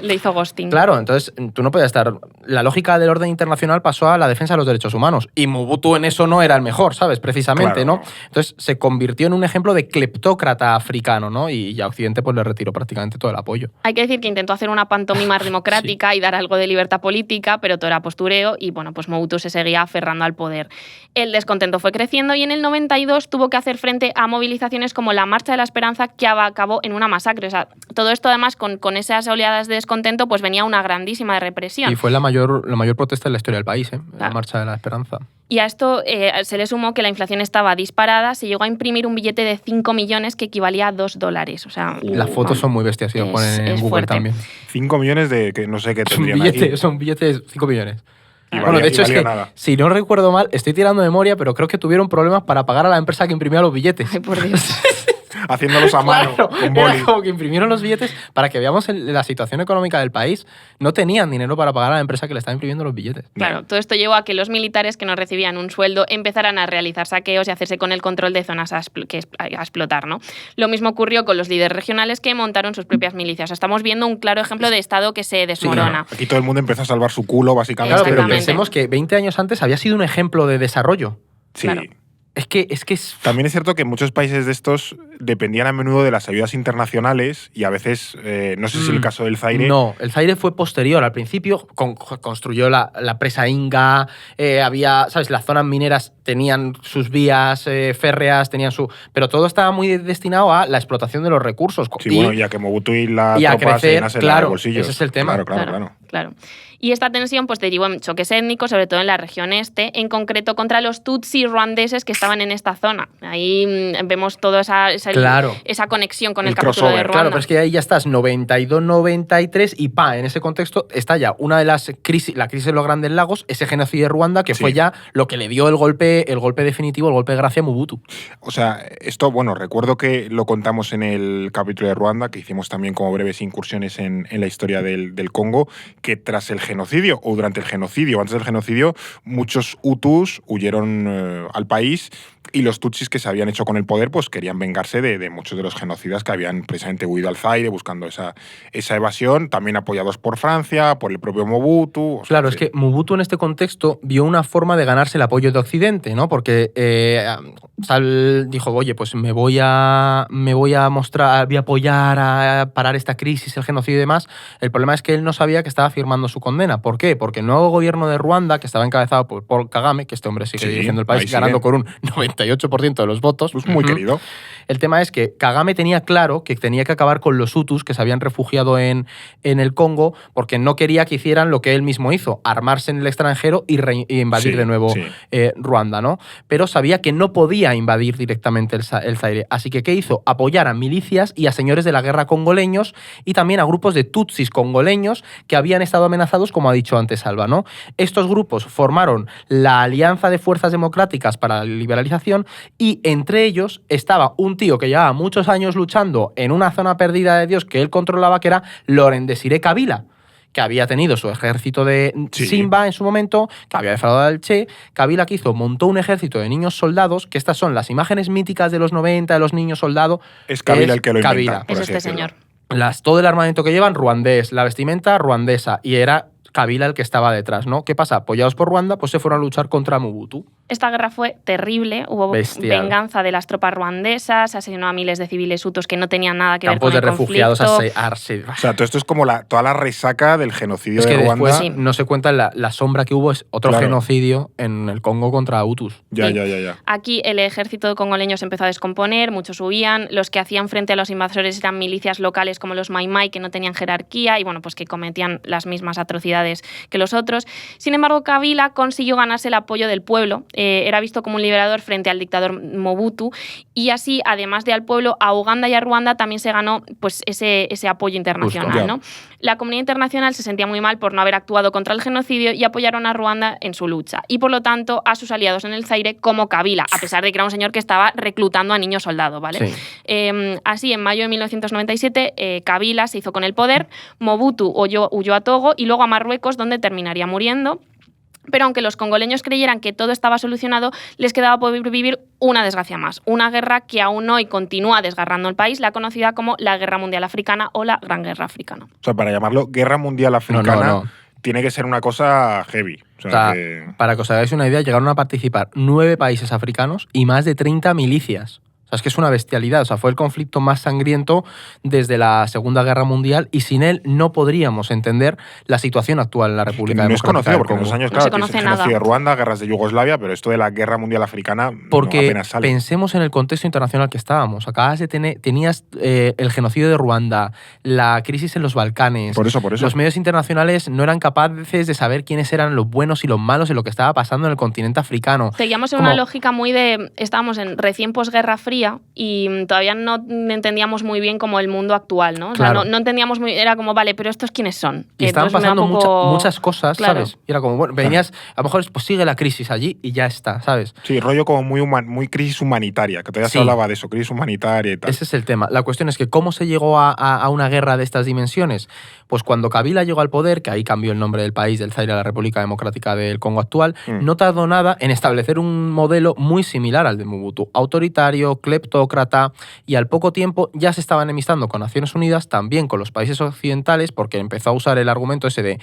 Le hizo ghosting. Claro, entonces tú no podías estar. La lógica del orden internacional pasó a la defensa de los derechos humanos. Y Mobutu en eso no era el mejor, ¿sabes? Precisamente, ¿no? Entonces se convirtió en un ejemplo de cleptócrata africano, ¿no? Y a Occidente pues le retiró prácticamente todo el apoyo. Hay que decir que intentó hacer una pantomima democrática y dar algo de libertad política, pero todo era postureo y bueno, pues Mobutu se seguía aferrando al poder. El descontento fue creciendo y en el 92 tuvo que hacer frente a movilizaciones como la Marcha de la Esperanza, que acabó en una masacre. O sea, todo esto además con esas oleadas de descontento pues venía una grandísima represión. Y fue la mayor protesta en la historia del país, la Marcha de la Esperanza. Y a esto se le sumó que la inflación estaba disparada, se llegó a imprimir un billete de 5 millones que equivalía a $2. O sea, las fotos son muy bestias, si lo ponen en Google fuerte. También. 5 millones de que no sé qué tendrían Son billetes de 5 millones. Bueno, de hecho es que, si no recuerdo mal, estoy tirando de memoria, pero creo que tuvieron problemas para pagar a la empresa que imprimía los billetes. Ay, por Dios. Haciéndolos a mano, claro, con boli. era como que imprimieron los billetes para que veamos la situación económica del país. No tenían dinero para pagar a la empresa que le estaba imprimiendo los billetes. Claro, todo esto llevó a que los militares que no recibían un sueldo empezaran a realizar saqueos y hacerse con el control de zonas a explotar, ¿no? Lo mismo ocurrió con los líderes regionales que montaron sus propias milicias. Estamos viendo un claro ejemplo de Estado que se desmorona. Sí, claro. Aquí todo el mundo empezó a salvar su culo, básicamente. Claro, pero pensemos que 20 años antes había sido un ejemplo de desarrollo. Sí. Claro. Es que También es cierto que muchos países de estos dependían a menudo de las ayudas internacionales y a veces, no sé si el caso del Zaire… No, el Zaire fue posterior. Al principio construyó la presa Inga, había, ¿sabes? Las zonas mineras tenían sus vías férreas, pero todo estaba muy destinado a la explotación de los recursos. Sí, bueno, y a que Mobutu y la y a tropa se crecer, llenasen claro, los bolsillos. ese es el tema. Claro. Y esta tensión pues derivó en choques étnicos, sobre todo en la región este, en concreto contra los tutsi ruandeses que estaban en esta zona. Ahí vemos toda esa conexión con el capítulo de Ruanda. Claro, pero es que ahí ya estás 92-93 y en ese contexto está ya una de las crisis, la crisis de los Grandes Lagos, ese genocidio de Ruanda, que fue ya lo que le dio el golpe definitivo, el golpe de gracia a Mobutu. O sea, esto, bueno, recuerdo que lo contamos en el capítulo de Ruanda, que hicimos también como breves incursiones en la historia del Congo, que tras el genocidio o durante el genocidio, antes del genocidio, muchos hutus huyeron al país y los tutsis que se habían hecho con el poder pues querían vengarse de muchos de los genocidas que habían precisamente huido al Zaire buscando esa evasión, también apoyados por Francia, por el propio Mobutu. Claro, es que Mobutu en este contexto vio una forma de ganarse el apoyo de Occidente, ¿no? Porque dijo, oye, pues me voy a mostrar, voy a apoyar a parar esta crisis, el genocidio y demás. El problema es que él no sabía que estaba firmando su condena. ¿Por qué? Porque el nuevo gobierno de Ruanda, que estaba encabezado por Paul Kagame, que este hombre sigue dirigiendo el país, ganando con un 98% de los votos. Pues muy querido. El tema es que Kagame tenía claro que tenía que acabar con los hutus que se habían refugiado en el Congo porque no quería que hicieran lo que él mismo hizo, armarse en el extranjero y invadir de nuevo Ruanda, ¿no? Pero sabía que no podía invadir directamente el Zaire. Así que, ¿qué hizo? Apoyar a milicias y a señores de la guerra congoleños y también a grupos de tutsis congoleños que habían estado amenazados, como ha dicho antes Alba, ¿no? Estos grupos formaron la Alianza de Fuerzas Democráticas para la Liberalización y entre ellos estaba un tío que llevaba muchos años luchando en una zona perdida de Dios que él controlaba, que era Laurent Désiré Kabila, que había tenido su ejército de Simba en su momento, que había defraudado al Che. Kabila, que hizo, montó un ejército de niños soldados, que estas son las imágenes míticas de los 90 de los niños soldados. Es Kabila el que lo inventa. Es este señor. Todo el armamento que llevan, ruandés, la vestimenta ruandesa, y era Kabila el que estaba detrás, ¿no? ¿Qué pasa? Apoyados por Ruanda, pues se fueron a luchar contra Mobutu. Esta guerra fue terrible, hubo venganza de las tropas ruandesas, asesinó a miles de civiles hutus que no tenían nada que ver con el refugiados conflicto. O sea, todo esto es como toda la resaca del genocidio de Ruanda. Después no se cuenta la sombra que hubo, es otro genocidio en el Congo contra hutus. Ya. Aquí el ejército congoleño se empezó a descomponer, muchos huían, los que hacían frente a los invasores eran milicias locales como los Mai Mai, que no tenían jerarquía y bueno, pues que cometían las mismas atrocidades que los otros. Sin embargo, Kabila consiguió ganarse el apoyo del pueblo. Era visto como un liberador frente al dictador Mobutu y así, además de al pueblo, a Uganda y a Ruanda también se ganó pues, ese apoyo internacional, ¿no? La comunidad internacional se sentía muy mal por no haber actuado contra el genocidio y apoyaron a Ruanda en su lucha y, por lo tanto, a sus aliados en el Zaire como Kabila, a pesar de que era un señor que estaba reclutando a niños soldados, ¿vale? Sí. Así, en mayo de 1997, Kabila se hizo con el poder, Mobutu huyó a Togo y luego a Marruecos, donde terminaría muriendo. Pero aunque los congoleños creyeran que todo estaba solucionado, les quedaba por vivir una desgracia más. Una guerra que aún hoy continúa desgarrando el país, la conocida como la Guerra Mundial Africana o la Gran Guerra Africana. O sea, para llamarlo Guerra Mundial Africana, no. Tiene que ser una cosa heavy. O sea, para que os hagáis una idea, llegaron a participar 9 países africanos y más de 30 milicias. O sea, es que es una bestialidad. O sea, fue el conflicto más sangriento desde la Segunda Guerra Mundial y sin él no podríamos entender la situación actual en la República Democrática. No es conocido porque en los años, claro, no se conoce nada. De Ruanda, guerras de Yugoslavia, pero esto de la Guerra Mundial Africana porque no apenas sale. Pensemos en el contexto internacional que estábamos. Acabas de tenías el genocidio de Ruanda, la crisis en los Balcanes. Por eso. Los medios internacionales no eran capaces de saber quiénes eran los buenos y los malos en lo que estaba pasando en el continente africano. Seguíamos en una lógica muy de… Estábamos en recién posguerra fría día y todavía no entendíamos muy bien como el mundo actual, ¿no? O Claro. sea, no entendíamos muy... Era como, vale, pero ¿estos quiénes son? Y estaban Entonces me da pasando poco- muchas cosas, Claro. ¿sabes? Y era como, bueno, venías, a lo mejor pues sigue la crisis allí y ya está, ¿sabes? Sí, rollo como muy crisis humanitaria, que todavía Sí. se hablaba de eso, crisis humanitaria y tal. Ese es el tema. La cuestión es que ¿cómo se llegó a una guerra de estas dimensiones? Pues cuando Kabila llegó al poder, que ahí cambió el nombre del país, del Zaire a la República Democrática del Congo actual, no tardó nada en establecer un modelo muy similar al de Mobutu. Autoritario, cleptócrata, y al poco tiempo ya se estaba enemistando con Naciones Unidas, también con los países occidentales, porque empezó a usar el argumento ese de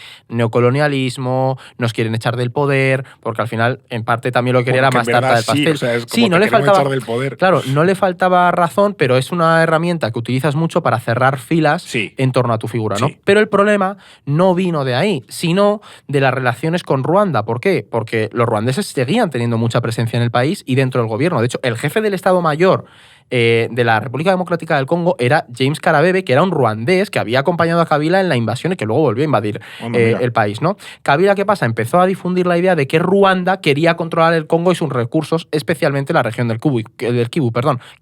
neocolonialismo, nos quieren echar del poder, porque al final, en parte, también lo que quería Bueno, era que más en tarta verdad del pastel. sí, o sea, es como Sí, no te le queremos faltaba... echar del poder. Claro, no le faltaba razón, pero es una herramienta que utilizas mucho para cerrar filas Sí. en torno a tu figura, ¿no? Sí. Pero el problema no vino de ahí, sino de las relaciones con Ruanda. ¿Por qué? Porque los ruandeses seguían teniendo mucha presencia en el país y dentro del gobierno. De hecho, el jefe del Estado Mayor de la República Democrática del Congo era James Kabarebe, que era un ruandés que había acompañado a Kabila en la invasión y que luego volvió a invadir el país, ¿no? Kabila, ¿qué pasa? Empezó a difundir la idea de que Ruanda quería controlar el Congo y sus recursos, especialmente la región del Kivu,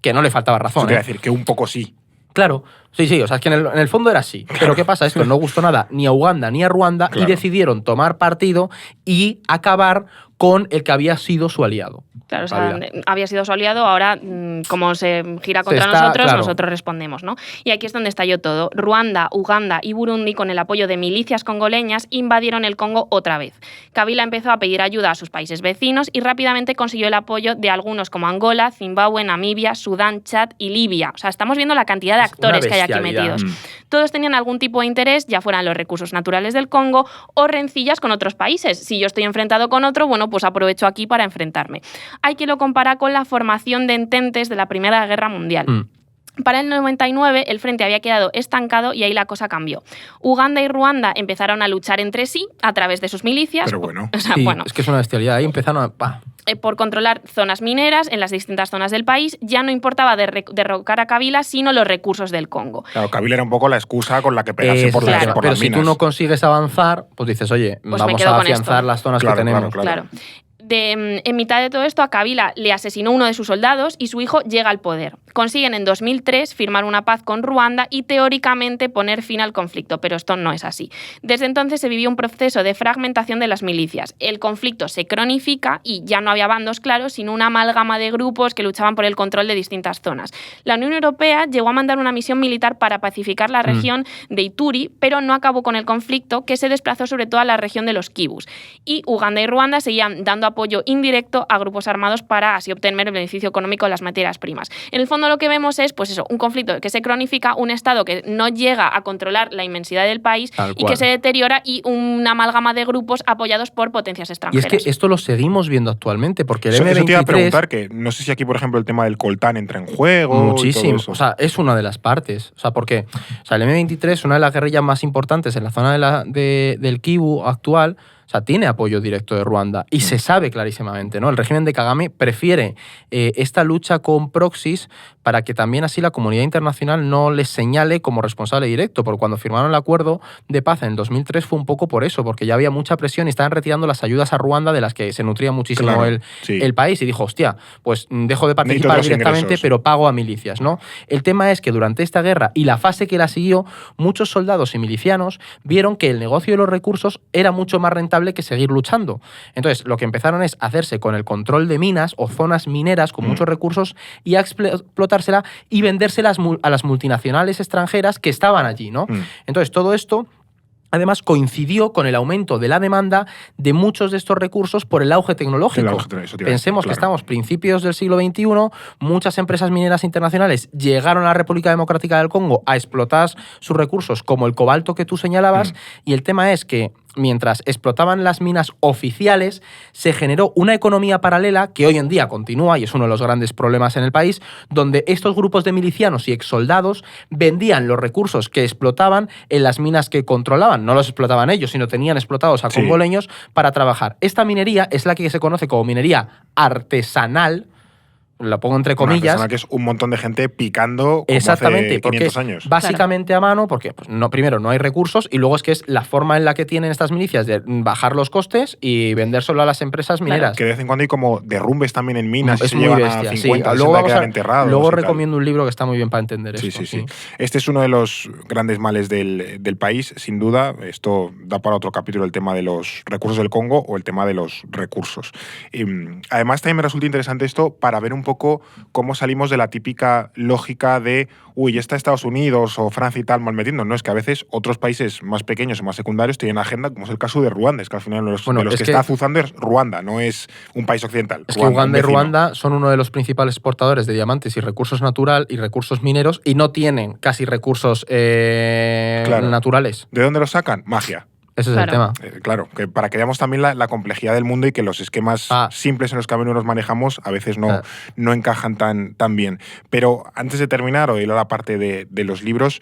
que no le faltaba razón. Eso te iba a decir que un poco sí. Claro, sí, o sea, es que en el fondo era así. Pero ¿qué pasa? Esto no gustó nada ni a Uganda ni a Ruanda Claro. y decidieron tomar partido y acabar con el que había sido su aliado. Claro, o sea, Kabila. había sido su aliado, ahora como se gira contra está, nosotros, claro. nosotros respondemos, ¿no? Y aquí es donde estalló todo. Ruanda, Uganda y Burundi, con el apoyo de milicias congoleñas, invadieron el Congo otra vez. Kabila empezó a pedir ayuda a sus países vecinos y rápidamente consiguió el apoyo de algunos como Angola, Zimbabue, Namibia, Sudán, Chad y Libia. O sea, estamos viendo la cantidad de Es una actores que hay aquí bestialidad. metidos. Todos tenían algún tipo de interés, ya fueran los recursos naturales del Congo o rencillas con otros países. Si yo estoy enfrentado con otro, bueno, pues aprovecho aquí para enfrentarme. Hay quien lo compara con la formación de ententes de la Primera Guerra Mundial. Para el 99 el frente había quedado estancado y ahí la cosa cambió. Uganda y Ruanda empezaron a luchar entre sí a través de sus milicias. Pero bueno. O sea, Sí, bueno, es que es una bestialidad. Ahí empezaron a... por controlar zonas mineras en las distintas zonas del país. Ya no importaba derrocar a Kabila, sino los recursos del Congo. Claro, Kabila era un poco la excusa con la que pegarse por claro. por Pero las si minas. tú no consigues avanzar, pues dices, oye, Pues me vamos quedo a con afianzar esto. las zonas Claro, que tenemos. claro. En mitad de todo esto, a Kabila le asesinó uno de sus soldados y su hijo llega al poder. Consiguen en 2003 firmar una paz con Ruanda y teóricamente poner fin al conflicto, pero esto no es así. Desde entonces se vivió un proceso de fragmentación de las milicias. El conflicto se cronifica y ya no había bandos claros, sino una amalgama de grupos que luchaban por el control de distintas zonas. La Unión Europea llegó a mandar una misión militar para pacificar la región de Ituri, pero no acabó con el conflicto, que se desplazó sobre todo a la región de los Kivus. Y Uganda y Ruanda seguían dando apoyo indirecto a grupos armados para así obtener el beneficio económico de las materias primas. En el fondo lo que vemos es, pues eso, un conflicto que se cronifica, un Estado que no llega a controlar la inmensidad del país y que se deteriora y una amalgama de grupos apoyados por potencias Y extranjeras. es que esto lo seguimos viendo actualmente, porque el Eso M23... te iba a preguntar, que no sé si aquí, por ejemplo, el tema del coltán entra en juego. Muchísimo. Y todo eso. O sea, es una de las partes. O sea, porque el M23 es una de las guerrillas más importantes en la zona del Kivu actual. O sea, tiene apoyo directo de Ruanda y se sabe clarísimamente, ¿no? El régimen de Kagame prefiere esta lucha con proxies para que también así la comunidad internacional no les señale como responsable directo, porque cuando firmaron el acuerdo de paz en el 2003 fue un poco por eso, porque ya había mucha presión y estaban retirando las ayudas a Ruanda de las que se nutría muchísimo Claro, el país, y dijo, hostia, pues dejo de participar Necesito los directamente, ingresos. pero pago a milicias, ¿no? El tema es que durante esta guerra y la fase que la siguió, muchos soldados y milicianos vieron que el negocio de los recursos era mucho más rentable que seguir luchando. Entonces, lo que empezaron es hacerse con el control de minas o zonas mineras con muchos recursos y a explotársela y vendérselas a las multinacionales extranjeras que estaban allí, ¿no? Entonces, todo esto además coincidió con el aumento de la demanda de muchos de estos recursos por el auge tecnológico. Pensemos que estamos principios del siglo XXI, muchas empresas mineras internacionales llegaron a la República Democrática del Congo a explotar sus recursos, como el cobalto que tú señalabas, y el tema es que mientras explotaban las minas oficiales, se generó una economía paralela que hoy en día continúa y es uno de los grandes problemas en el país, donde estos grupos de milicianos y exsoldados vendían los recursos que explotaban en las minas que controlaban. No los explotaban ellos, sino tenían explotados a congoleños para trabajar. Esta minería es la que se conoce como minería artesanal, lo pongo entre comillas. Una que es un montón de gente picando como exactamente, hace 500 años. Básicamente a mano, porque pues, primero no hay recursos y luego es que es la forma en la que tienen estas milicias de bajar los costes y vendérselo a las empresas mineras. Que de vez en cuando hay como derrumbes también en minas. Es se muy llevan bestia, a 50, luego quedan enterrados. Luego recomiendo un libro que está muy bien para entender esto. Sí. Este es uno de los grandes males del país, sin duda. Esto da para otro capítulo, el tema de los recursos del Congo o el tema de los recursos. Además, también me resulta interesante esto para ver un poco cómo salimos de la típica lógica de ya está Estados Unidos o Francia y tal mal metiendo. No, es que a veces otros países más pequeños o más secundarios tienen agenda, como es el caso de Ruanda. Es que al final de los que está azuzando es Ruanda, no es un país occidental. Es Ruanda, que Uganda y Ruanda son uno de los principales exportadores de diamantes y recursos y recursos mineros y no tienen casi recursos naturales. ¿De dónde los sacan? Magia. Ese es el tema. Claro, que para que veamos también la complejidad del mundo y que los esquemas simples en los que a menudo nos manejamos a veces no encajan tan bien. Pero antes de terminar, o ir a la parte de los libros,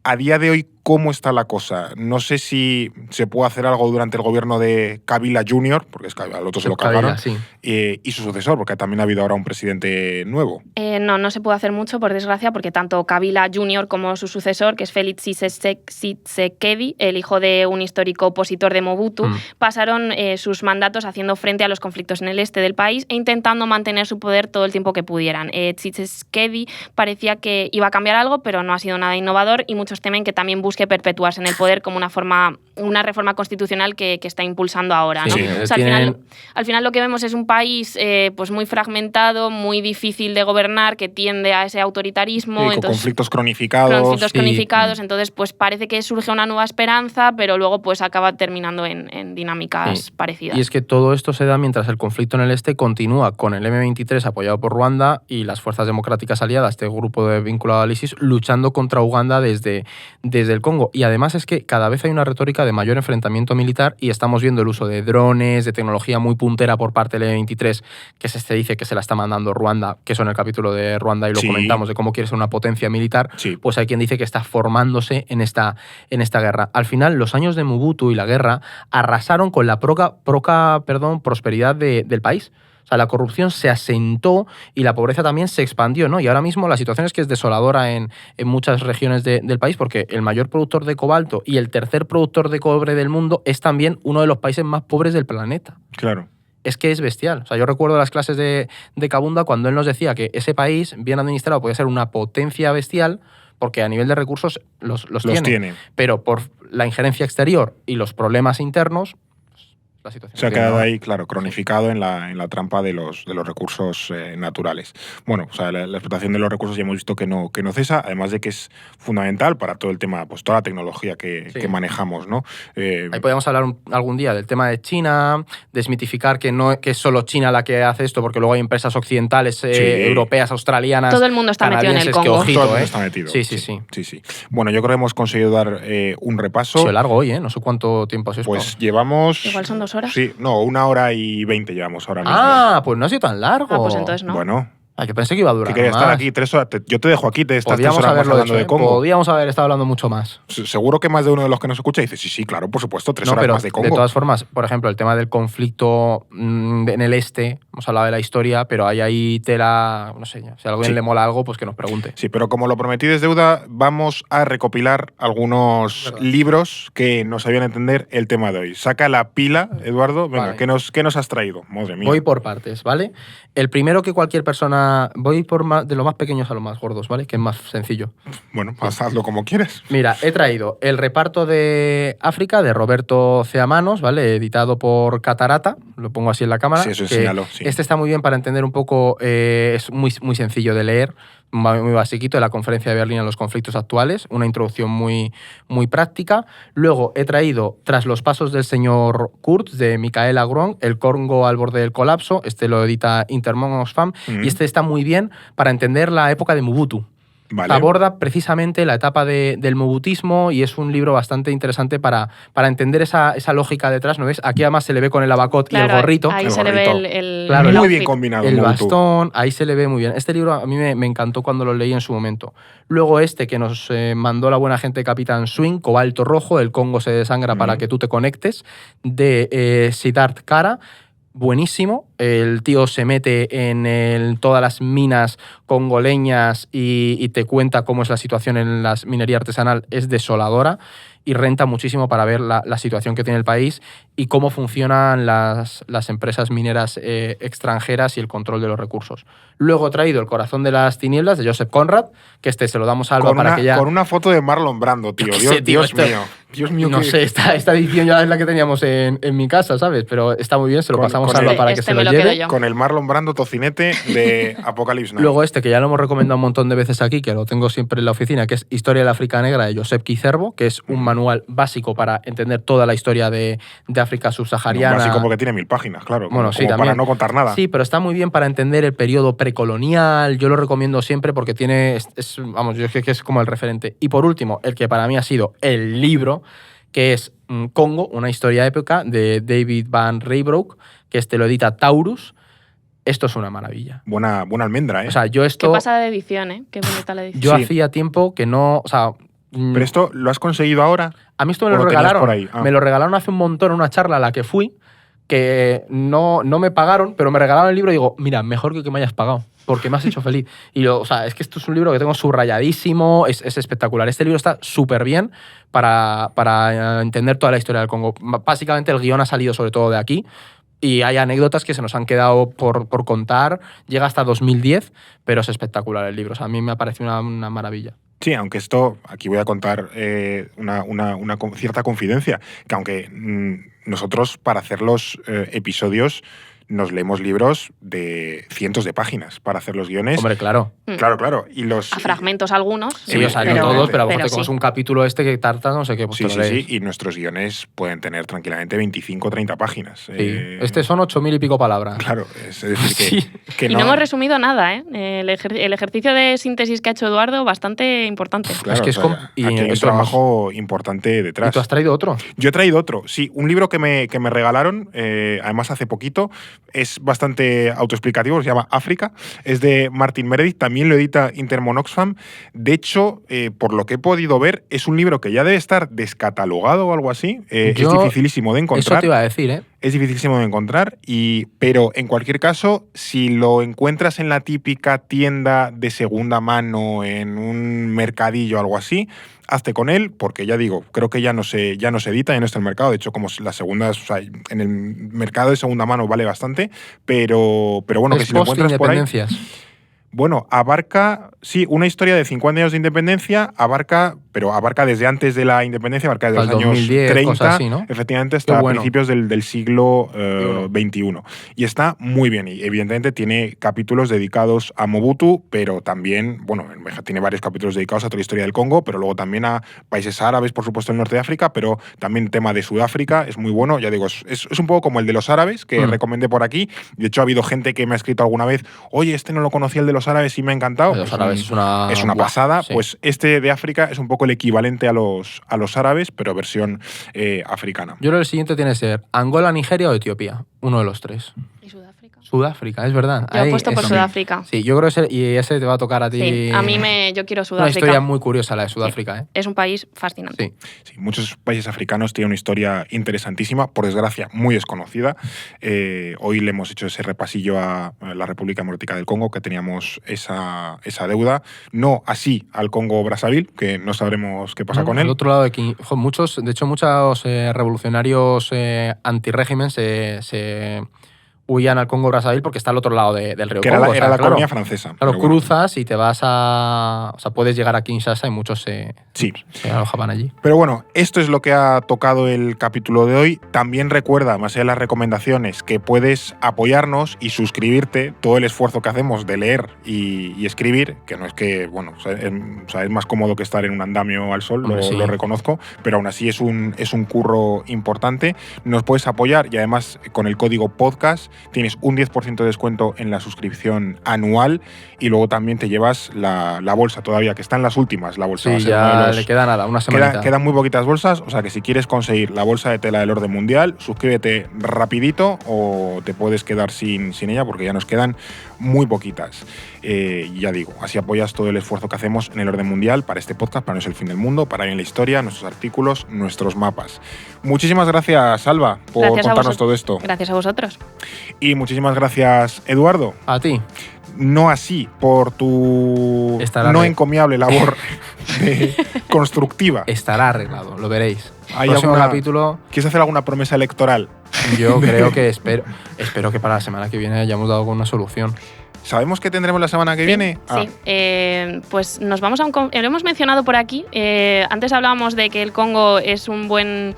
a día de hoy, ¿cómo está la cosa? No sé si se puede hacer algo durante el gobierno de Kabila Jr., porque es que al otro se lo cargaron, y su sucesor, porque también ha habido ahora un presidente nuevo. No se puede hacer mucho, por desgracia, porque tanto Kabila Jr. como su sucesor, que es Félix Tshisekedi, el hijo de un histórico opositor de Mobutu, pasaron sus mandatos haciendo frente a los conflictos en el este del país e intentando mantener su poder todo el tiempo que pudieran. Tshisekedi parecía que iba a cambiar algo, pero no ha sido nada innovador y muchos temen que también busque perpetuarse en el poder como una reforma constitucional que está impulsando ahora, ¿no? Sí, o sea, al final lo que vemos es un país pues muy fragmentado, muy difícil de gobernar, que tiende a ese autoritarismo. Con conflictos cronificados. Entonces pues parece que surge una nueva esperanza, pero luego pues acaba terminando en dinámicas parecidas. Y es que todo esto se da mientras el conflicto en el este continúa con el M23 apoyado por Ruanda y las fuerzas democráticas aliadas, este grupo vinculado al ISIS, luchando contra Uganda desde el Congo. Y además es que cada vez hay una retórica de mayor enfrentamiento militar y estamos viendo el uso de drones, de tecnología muy puntera por parte del M23, que se dice que se la está mandando Ruanda, que eso en el capítulo de Ruanda y lo comentamos, de cómo quiere ser una potencia militar, pues hay quien dice que está formándose en esta guerra. Al final, los años de Mobutu y la guerra arrasaron con la prosperidad del país. O sea, la corrupción se asentó y la pobreza también se expandió, ¿no? Y ahora mismo la situación es que es desoladora en muchas regiones del país, porque el mayor productor de cobalto y el tercer productor de cobre del mundo es también uno de los países más pobres del planeta. Claro. Es que es bestial. O sea, yo recuerdo las clases de Kabunda cuando él nos decía que ese país, bien administrado, podía ser una potencia bestial, porque a nivel de recursos los tiene. Pero por la injerencia exterior y los problemas internos, la situación se ha quedado ahí, claro, cronificado en la trampa de los recursos naturales. Bueno, o sea, la explotación de los recursos ya hemos visto que no cesa, además de que es fundamental para todo el tema, pues toda la tecnología que manejamos, ¿no? Ahí podríamos hablar algún día del tema de China, desmitificar que no que es solo China la que hace esto, porque luego hay empresas occidentales, europeas, australianas, todo el mundo está metido en el Congo. Que, ojito, todo el mundo está metido. Sí. Bueno, yo creo que hemos conseguido dar un repaso. Ha sido largo hoy, no sé cuánto tiempo ha sido. Pues llevamos... Igual son 2 horas. Sí, no, 1 hora y 20 llevamos ahora mismo. Pues no ha sido tan largo. Pues entonces no. Bueno. Que pensé que iba a durar que más. estar aquí 3 horas. Yo te dejo aquí, te estás 3 horas más hablando de Congo. Podíamos haber estado hablando mucho más. Seguro que más de uno de los que nos escucha dice, sí, claro, por supuesto, 3 horas más de Congo. De todas formas, por ejemplo, el tema del conflicto en el este, hemos hablado de la historia, pero hay ahí tela, no sé, si a alguien le mola algo, pues que nos pregunte. Sí, pero como lo prometí es deuda, vamos a recopilar algunos libros que nos ayuden a entender el tema de hoy. Saca la pila, Eduardo. Venga, ¿qué nos has traído? Madre mía. Voy por partes, ¿vale? El primero que cualquier persona... Voy de los más pequeños a los más gordos, ¿vale? Que es más sencillo. Bueno, hazlo como quieras. Mira, he traído El reparto de África, de Roberto Ceamanos, ¿vale? Editado por Catarata. Lo pongo así en la cámara. Sí, eso enséñalo. Sí. Este está muy bien para entender un poco... es muy, muy sencillo de leer. Muy basiquito, de la conferencia de Berlín a los conflictos actuales, una introducción muy, muy práctica. Luego he traído Tras los pasos del señor Kurz, de Michael Agron, El Congo al borde del colapso. Este lo edita Intermon Oxfam, y este está muy bien para entender la época de Mobutu. Vale. Aborda precisamente la etapa del mobutismo y es un libro bastante interesante para entender esa lógica detrás, ¿no ves? Aquí además se le ve con el abacot y el gorrito. Ahí se le ve el muy outfit. bien combinado. El bastón, ahí se le ve muy bien. Este libro a mí me encantó cuando lo leí en su momento. Luego este que nos mandó la buena gente Capitán Swing, Cobalto Rojo, El Congo se desangra para que tú te conectes, de Siddharth Kara. buenísimo. El tío se mete en todas las minas congoleñas y te cuenta cómo es la situación en la minería artesanal. Es desoladora y renta muchísimo para ver la situación que tiene el país y cómo funcionan las empresas mineras extranjeras y el control de los recursos. Luego he traído El corazón de las tinieblas, de Joseph Conrad, que se lo damos a Alba para que ya... Con una foto de Marlon Brando, tío. Dios mío. Dios mío. No sé, esta edición ya es la que teníamos en mi casa, ¿sabes? Pero está muy bien, se lo pasamos a Alba para que se lo lleve. Con el Marlon Brando tocinete de Apocalypse Now. Luego que ya lo hemos recomendado un montón de veces aquí, que lo tengo siempre en la oficina, que es Historia de la África Negra, de Josep Quizerbo, que es un manual básico para entender toda la historia de África subsahariana. No, básico porque tiene 1000 páginas, claro. Bueno, sí, también. Para no contar nada. Sí, pero está muy bien para entender el periodo precolonial. Yo lo recomiendo siempre porque tiene... vamos, yo creo que es como el referente. Y por último, el que para mí ha sido el libro, que es Congo, una historia épica, de David Van Reybrouck, que lo edita Taurus. Esto es una maravilla. Buena almendra, ¿eh? O sea, yo esto... Qué pasada de edición, ¿eh? Qué bonita la edición. Yo hacía tiempo que no... O sea, ¿pero esto lo has conseguido ahora? A mí esto me lo regalaron. Por ahí? Me lo regalaron hace un montón en una charla a la que fui, que no me pagaron, pero me regalaron el libro y digo, mira, mejor que me hayas pagado, porque me has hecho feliz. Y o sea, es que esto es un libro que tengo subrayadísimo, es espectacular. Este libro está súper bien para entender toda la historia del Congo. Básicamente el guión ha salido sobre todo de aquí, y hay anécdotas que se nos han quedado por contar. Llega hasta 2010, pero es espectacular el libro. O sea, a mí me ha parecido una maravilla. Sí, aunque esto, aquí voy a contar una cierta confidencia, que aunque nosotros para hacer los episodios nos leemos libros de cientos de páginas para hacer los guiones. Hombre, claro. Claro. Y a fragmentos algunos. Sí, o sea, no todos, pero a lo mejor te coges un capítulo que tarta, no sé qué. Pues sí. Y nuestros guiones pueden tener tranquilamente 25 o 30 páginas. Sí. Son 8000 y pico palabras. Claro, es decir que y no hemos resumido nada, ¿eh? El ejercicio de síntesis que ha hecho Eduardo, bastante importante. Claro, es que aquí hay un trabajo importante detrás. ¿Y tú has traído otro? Yo he traído otro, sí. Un libro que me regalaron, además hace poquito. Es bastante autoexplicativo, se llama África, es de Martin Meredith, también lo edita Intermon Oxfam. De hecho, por lo que he podido ver, es un libro que ya debe estar descatalogado o algo así. Es dificilísimo de encontrar. Eso te iba a decir, ¿eh? Es dificilísimo de encontrar, pero en cualquier caso, si lo encuentras en la típica tienda de segunda mano, en un mercadillo o algo así, hazte con él, porque ya digo, creo que ya no se edita, ya no está en el mercado. De hecho, como las segundas, o sea, en el mercado de segunda mano vale bastante, pero bueno, que si lo encuentras por ahí... Bueno, abarca, sí, una historia de 50 años de independencia, abarca desde antes de la independencia, abarca desde los años 2010, 30, así, ¿no? Efectivamente, hasta principios del siglo XXI. Y está muy bien, y evidentemente tiene capítulos dedicados a Mobutu, pero también, bueno, tiene varios capítulos dedicados a toda la historia del Congo, pero luego también a países árabes, por supuesto, el norte de África, pero también tema de Sudáfrica, es muy bueno. Ya digo, es un poco como el de los árabes, que recomendé por aquí. De hecho, ha habido gente que me ha escrito alguna vez, oye, este no lo conocía, el de los árabes, y me ha encantado. Los árabes es una pasada. Sí. Pues este de África es un poco el equivalente a los árabes, pero versión africana. Yo creo que el siguiente tiene que ser Angola, Nigeria o Etiopía. Uno de los tres. ¿Y Sudáfrica? Sudáfrica, es verdad. Yo he puesto por Sudáfrica. Sí, yo creo que ese te va a tocar a ti. Sí, a mí yo quiero Sudáfrica. Una historia muy curiosa la de Sudáfrica, sí. Es un país fascinante. Sí, muchos países africanos tienen una historia interesantísima, por desgracia muy desconocida. Hoy le hemos hecho ese repasillo a la República Democrática del Congo, que teníamos esa deuda. No así al Congo-Brazzaville, que no sabremos qué pasa con él. Al otro lado de aquí, muchos revolucionarios antirrégimen se huían al Congo-Brazzaville porque está al otro lado del río Congo. Era la colonia francesa. Claro, cruzas y te vas a... O sea, puedes llegar a Kinshasa y muchos se alojaban allí. Pero bueno, esto es lo que ha tocado el capítulo de hoy. También recuerda, más allá de las recomendaciones, que puedes apoyarnos y suscribirte. Todo el esfuerzo que hacemos de leer y escribir, que no es que, bueno, es más cómodo que estar en un andamio al sol, lo reconozco, pero aún así es un curro importante. Nos puedes apoyar y además con el código podcast tienes un 10% de descuento en la suscripción anual y luego también te llevas la bolsa todavía, que está en las últimas, la bolsa. Sí, ya le queda nada, una semanita. Quedan muy poquitas bolsas, o sea que si quieres conseguir la bolsa de tela del orden mundial, suscríbete rapidito o te puedes quedar sin ella porque ya nos quedan muy poquitas. Ya digo, así apoyas todo el esfuerzo que hacemos en el orden mundial para este podcast, para No es el fin del mundo, para ir en la historia, nuestros artículos, nuestros mapas. Muchísimas gracias, Alba, por contarnos todo esto. Gracias a vosotros. Y muchísimas gracias, Eduardo. A ti. No así por tu no encomiable labor constructiva. Estará arreglado, lo veréis. Próximo capítulo. ¿Quieres hacer alguna promesa electoral? Yo creo que espero que para la semana que viene hayamos dado alguna solución. ¿Sabemos qué tendremos la semana que viene? Sí, pues nos vamos a lo hemos mencionado por aquí. Antes hablábamos de que el Congo es un buen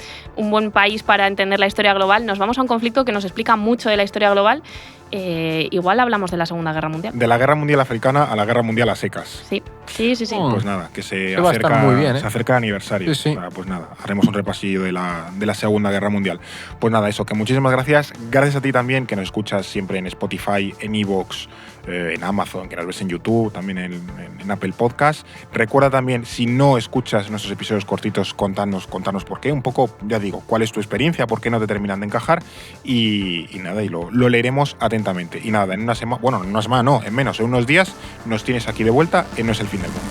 país para entender la historia global. Nos vamos a un conflicto que nos explica mucho de la historia global. Igual hablamos de la Segunda Guerra Mundial. De la Guerra Mundial Africana a la Guerra Mundial a secas. Sí. Pues nada, que se acerca el aniversario. Sí. Pues nada, haremos un repasillo de la Segunda Guerra Mundial. Pues nada, eso, que muchísimas gracias. Gracias a ti también, que nos escuchas siempre en Spotify, en iVoox, en Amazon, que nos ves en YouTube, también en Apple Podcast. Recuerda también, si no escuchas nuestros episodios cortitos, contanos por qué, un poco, ya digo, cuál es tu experiencia, por qué no te terminan de encajar y nada, y lo leeremos atentamente. Y nada, en una semana, en menos, en unos días, nos tienes aquí de vuelta en No es el fin del mundo.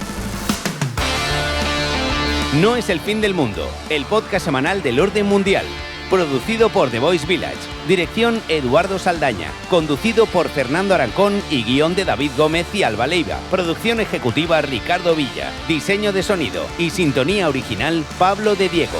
No es el fin del mundo, el podcast semanal del orden mundial. Producido por The Voice Village. Dirección Eduardo Saldaña. Conducido por Fernando Arancón y guión de David Gómez y Alba Leiva. Producción ejecutiva Ricardo Villa. Diseño de sonido y sintonía original Pablo de Diego.